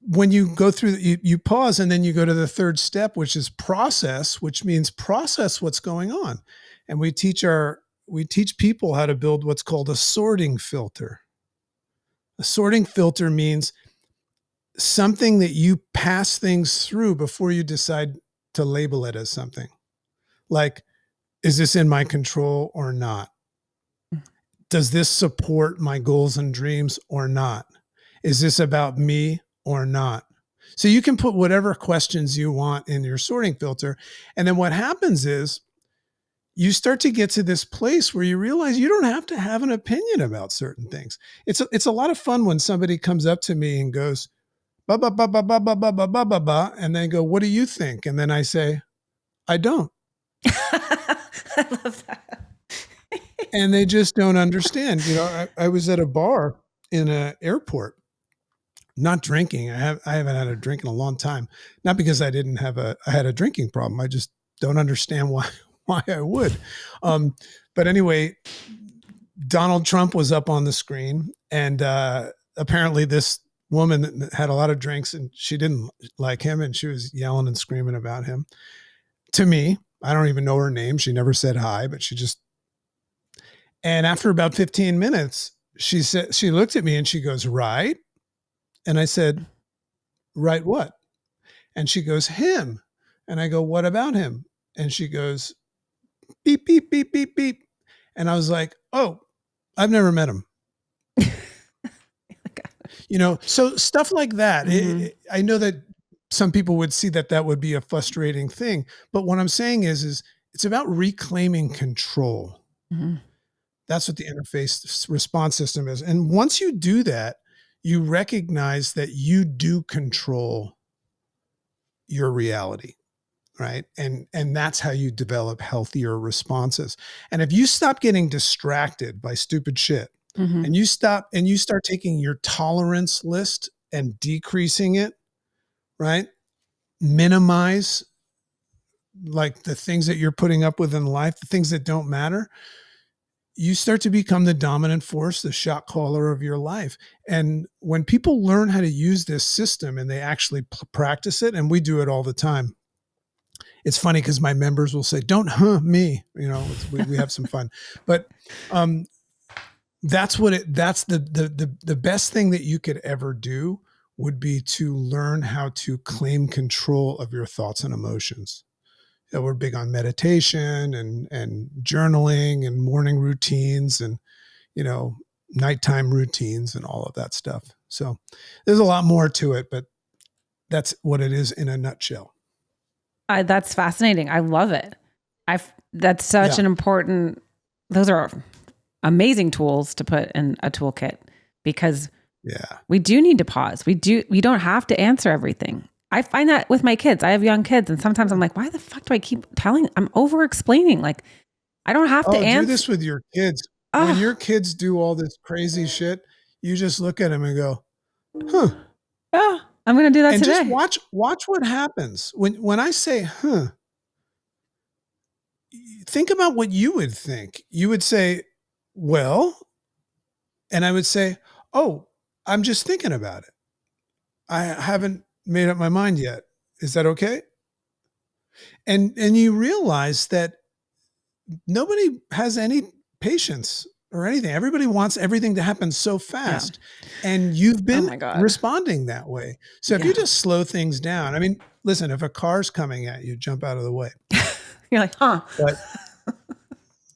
when you go through, you pause, and then you go to the third step, which is process, which means process what's going on. And we teach people how to build what's called a sorting filter. A sorting filter means something that you pass things through before you decide to label it as something. Like, is this in my control or not? Does this support my goals and dreams or not? Is this about me or not? So you can put whatever questions you want in your sorting filter. And then what happens is you start to get to this place where you realize you don't have to have an opinion about certain things. It's a lot of fun when somebody comes up to me and goes, ba ba ba ba ba ba ba ba ba ba ba, and they go, what do you think? And then I say, I don't. I love that. And they just don't understand. You know, I was at a bar in an airport, not drinking. I haven't had a drink in a long time. Not because I had a drinking problem. I just don't understand why I would. But anyway, Donald Trump was up on the screen, and apparently this woman had a lot of drinks and she didn't like him, and she was yelling and screaming about him to me. I don't even know her name. She never said hi, but and after about 15 minutes, she looked at me and she goes, right? And I said, right what? And she goes, him. And I go, what about him? And she goes, beep, beep, beep, beep, beep. And I was like, oh, I've never met him. You know, so stuff like that. I know that some people would see that would be a frustrating thing, but what I'm saying is it's about reclaiming control. That's what the interface response system is. And once you do that, you recognize that you do control your reality, right? And that's how you develop healthier responses. And if you stop getting distracted by stupid shit, and you start taking your tolerance list and decreasing it, right? Minimize like the things that you're putting up with in life, the things that don't matter. You start to become the dominant force, the shot caller of your life. And when people learn how to use this system and they actually practice it, and we do it all the time. It's funny because my members will say, don't me, you know, we have some fun, but, that's the best thing that you could ever do would be to learn how to claim control of your thoughts and emotions. You know, we're big on meditation and journaling and morning routines and, you know, nighttime routines and all of that stuff. So there's a lot more to it, but that's what it is in a nutshell. That's fascinating. I love it. That's such an important, those are amazing tools to put in a toolkit, because we do need to pause. We don't have to answer everything. I find that with my kids. I have young kids, and sometimes I'm like, why the fuck do I keep I'm over explaining? Like, I don't have to answer. Do this with your kids. When your kids do all this crazy shit, you just look at them and go, yeah, I'm going to do that and today. Just watch what happens. When I say, think about what you would think. You would say, well, and I would say, oh, I'm just thinking about it. I haven't made up my mind yet. Is that okay? And you realize that nobody has any patience or anything. Everybody wants everything to happen so fast. And you've been responding that way. So if you just slow things down, I mean, listen, if a car's coming at you, jump out of the way. You're like, huh? But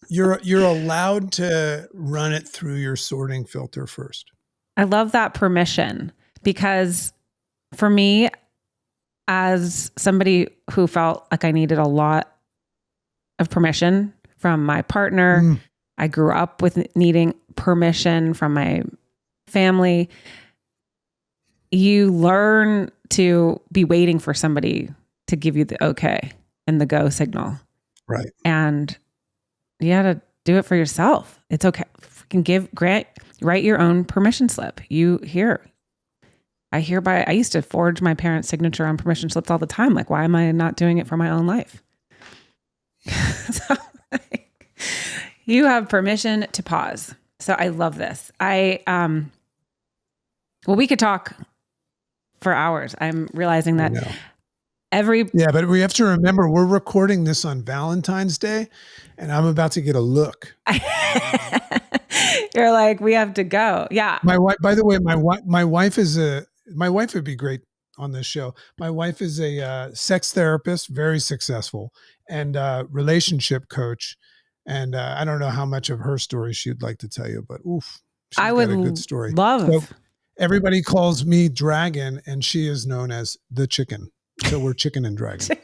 you're allowed to run it through your sorting filter first. I love that permission, because for me, as somebody who felt like I needed a lot of permission from my partner, I grew up with needing permission from my family. You learn to be waiting for somebody to give you the okay and the go signal. Right. And you got to do it for yourself. It's okay. Write your own permission slip. I used to forge my parents' signature on permission slips all the time. Like, why am I not doing it for my own life? So, you have permission to pause. So I love this. Well, we could talk for hours. I'm realizing that but we have to remember we're recording this on Valentine's Day, and I'm about to get a look. You're like, we have to go. Yeah. My wife, by the way, my wife would be great on this show. My wife is a sex therapist, very successful, and relationship coach. And I don't know how much of her story she'd like to tell you, but she's got a good story. So everybody calls me Dragon, and she is known as the Chicken. So we're Chicken and Dragon.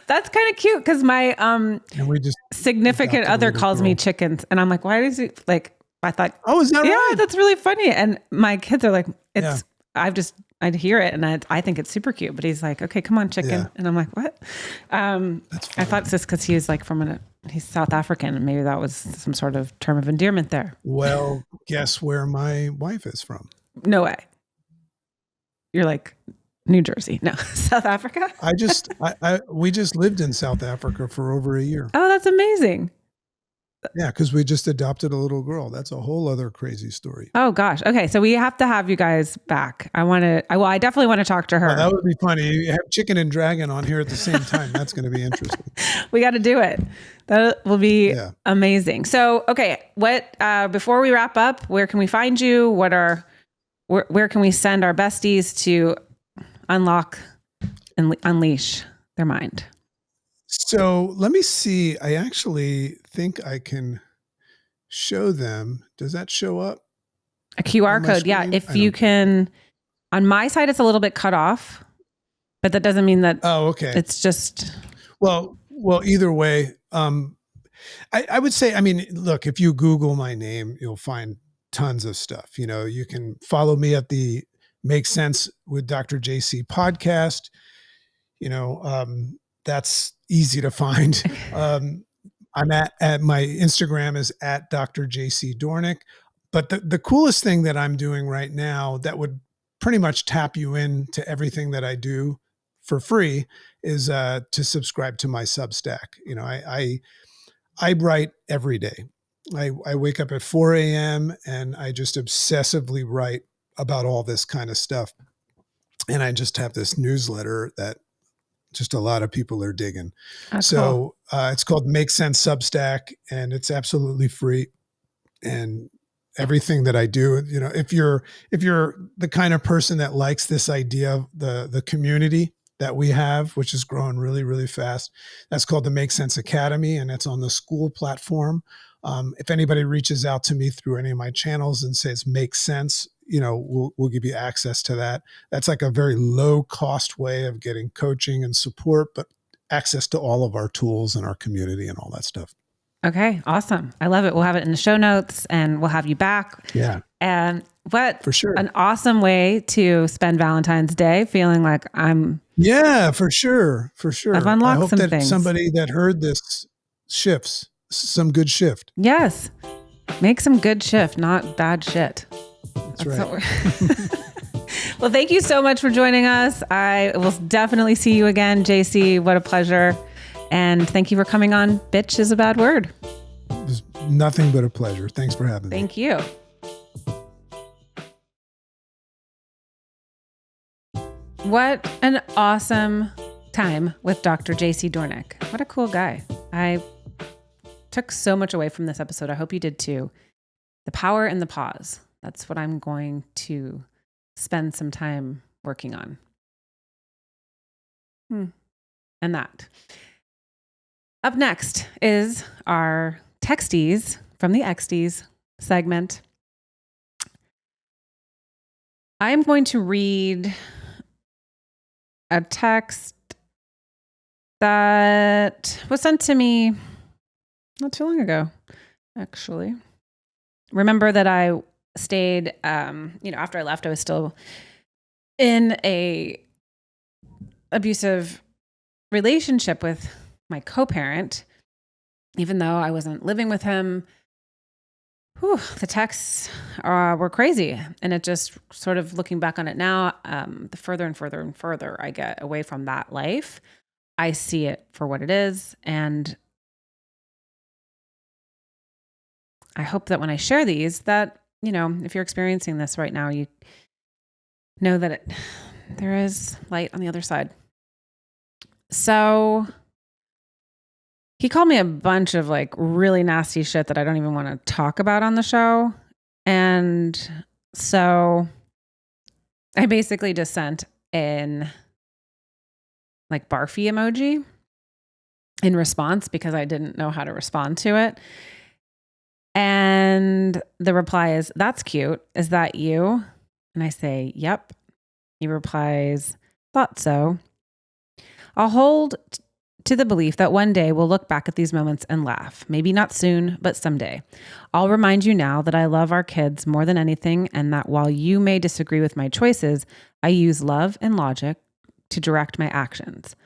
That's kind of cute, because my and we just significant other calls me Chickens, and I'm like, why does he like? I thought, oh, is that right? Yeah, that's really funny. And my kids are like, I'd hear it, and I think it's super cute. But he's like, okay, come on, Chicken, and I'm like, what? I thought it's just because he was like he's South African, and maybe that was some sort of term of endearment there. Well, guess where my wife is from? No way. You're like, New Jersey. No, South Africa. We just lived in South Africa for over a year. Oh, that's amazing. Yeah, because we just adopted a little girl. That's a whole other crazy story. Oh gosh. Okay, so we have to have you guys back. I definitely want to talk to her. Oh, that would be funny. You have Chicken and Dragon on here at the same time. That's going to be interesting. We got to do it. That will be amazing. So, okay, before we wrap up, where can we find you? Where can we send our besties to unlock and unleash their mind? So let me see. I actually think I can show them. Does that show up? A QR code. Yeah. If you can, on my side, it's a little bit cut off, but that doesn't mean that. Oh, okay. It's just. Well, either way, I would say, I mean, look, if you Google my name, you'll find tons of stuff. You can follow me at the Make Sense with Dr. JC podcast. That's easy to find. I'm at my Instagram is at Dr. JC Doornick. But the coolest thing that I'm doing right now that would pretty much tap you into everything that I do for free is to subscribe to my Substack. I write every day. I wake up at 4 a.m. and I just obsessively write about all this kind of stuff. And I just have this newsletter that just a lot of people are digging. So it's called Make Sense Substack, and it's absolutely free. And everything that I do, if you're the kind of person that likes this idea of the community that we have, which is growing really, really fast, that's called the Make Sense Academy, and it's on the school platform. If anybody reaches out to me through any of my channels and says make sense, we'll give you access to that. That's like a very low cost way of getting coaching and support, but access to all of our tools and our community and all that stuff. Okay. Awesome. I love it. We'll have it in the show notes, and we'll have you back. Yeah. And for sure, an awesome way to spend Valentine's Day feeling like yeah, for sure. I've unlocked I hope some that things. Somebody that heard this shifts some good shift. Yes. Make some good shift, not bad shit. That's right. Well, thank you so much for joining us. I will definitely see you again, JC. What a pleasure. And thank you for coming on Bitch is a Bad Word. It was nothing but a pleasure. Thanks for having me. Thank you. What an awesome time with Dr. JC Doornick. What a cool guy. I took so much away from this episode. I hope you did too. The power in the pause. That's what I'm going to spend some time working on. And that. Up next is our texties from the XDs segment. I'm going to read a text that was sent to me not too long ago, actually. Remember that I stayed, after I left, I was still in a abusive relationship with my co-parent, even though I wasn't living with him. The texts were crazy. And it just sort of looking back on it now, the further and further and further I get away from that life, I see it for what it is. And I hope that when I share these, that, if you're experiencing this right now, you know that there is light on the other side. So he called me a bunch of really nasty shit that I don't even want to talk about on the show. And so I basically just sent in barfy emoji in response because I didn't know how to respond to it. And the reply is, "That's cute. Is that you?" And I say, "Yep." He replies, "Thought so." I'll hold to the belief that one day we'll look back at these moments and laugh. Maybe not soon, but someday. I'll remind you now that I love our kids more than anything, and that while you may disagree with my choices, I use love and logic to direct my actions.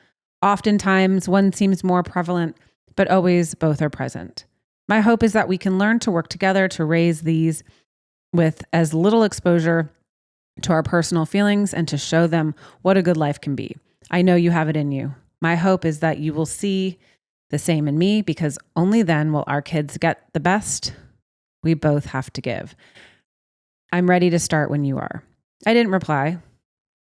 Oftentimes, one seems more prevalent, but always both are present. My hope is that we can learn to work together to raise these with as little exposure to our personal feelings and to show them what a good life can be. I know you have it in you. My hope is that you will see the same in me, because only then will our kids get the best we both have to give. I'm ready to start when you are. I didn't reply.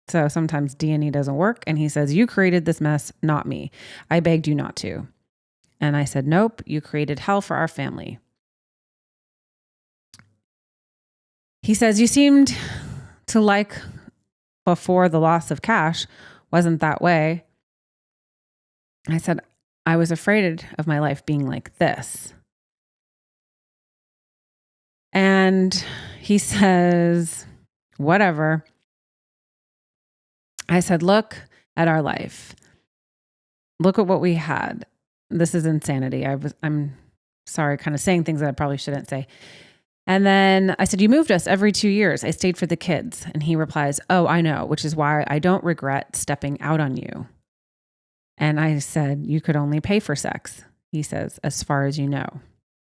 So sometimes D&E doesn't work. And he says, "You created this mess, not me. I begged you not to." And I said, "Nope, you created hell for our family." He says, "You seemed to like before the loss of cash. Wasn't that way." I said, "I was afraid of my life being like this." And he says, "Whatever." I said, "Look at our life. Look at what we had. This is insanity." I'm sorry, kind of saying things that I probably shouldn't say. And then I said, "You moved us every 2 years. I stayed for the kids." And he replies, "Oh, I know, which is why I don't regret stepping out on you." And I said, "You could only pay for sex." He says, "As far as you know."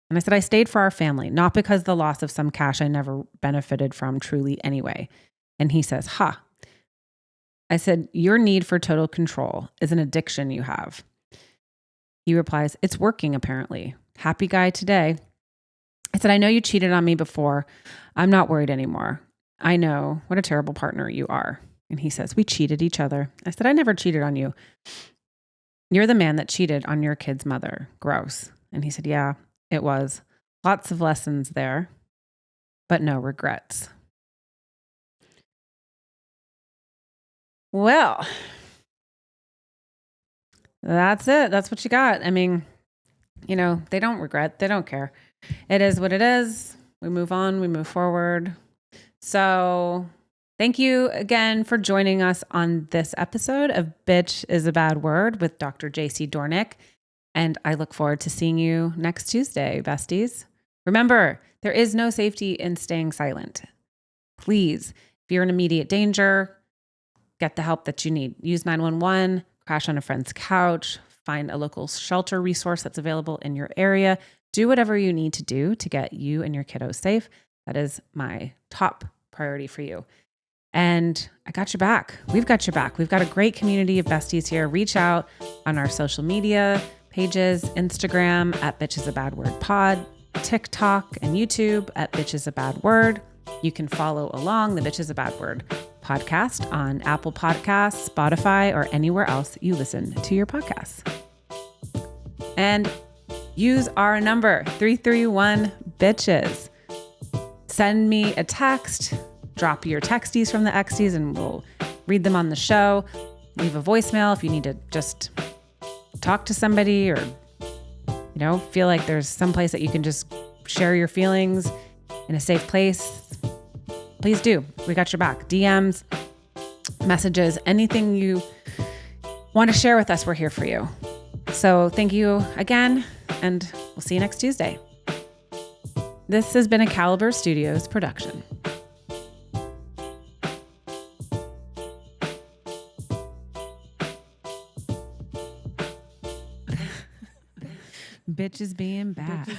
And I said, "I stayed for our family, not because the loss of some cash I never benefited from truly anyway." And he says, "Ha." I said, "Your need for total control is an addiction you have." He replies, "It's working apparently. Happy guy today." I said, "I know you cheated on me before. I'm not worried anymore. I know what a terrible partner you are." And he says, "We cheated each other." I said, "I never cheated on you. You're the man that cheated on your kid's mother. Gross." And he said, "Yeah, it was. Lots of lessons there, but no regrets." Well, that's it. That's what you got. I mean, they don't regret. They don't care. It is what it is. We move on. We move forward. So thank you again for joining us on this episode of Bitch is a Bad Word with Dr. JC Doornick. And I look forward to seeing you next Tuesday, besties. Remember, there is no safety in staying silent. Please, if you're in immediate danger, get the help that you need. Use 911, crash on a friend's couch, find a local shelter resource that's available in your area. Do whatever you need to do to get you and your kiddos safe. That is my top priority for you. And I got your back. We've got your back. We've got a great community of besties here. Reach out on our social media pages, Instagram at Bitch is a Bad Word Pod, TikTok and YouTube at Bitch is a Bad Word. You can follow along the Bitch is a Bad Word podcast on Apple Podcasts, Spotify, or anywhere else you listen to your podcasts. And use our number, 331-BITCHES. Send me a text, drop your texties from the XDs, and we'll read them on the show. leave a voicemail if you need to just talk to somebody, or, feel like there's some place that you can just share your feelings in a safe place, please do. We got your back. DMs, messages, anything you want to share with us, we're here for you. So thank you again, and we'll see you next Tuesday. This has been a Caliber Studios production. Bitches being bad.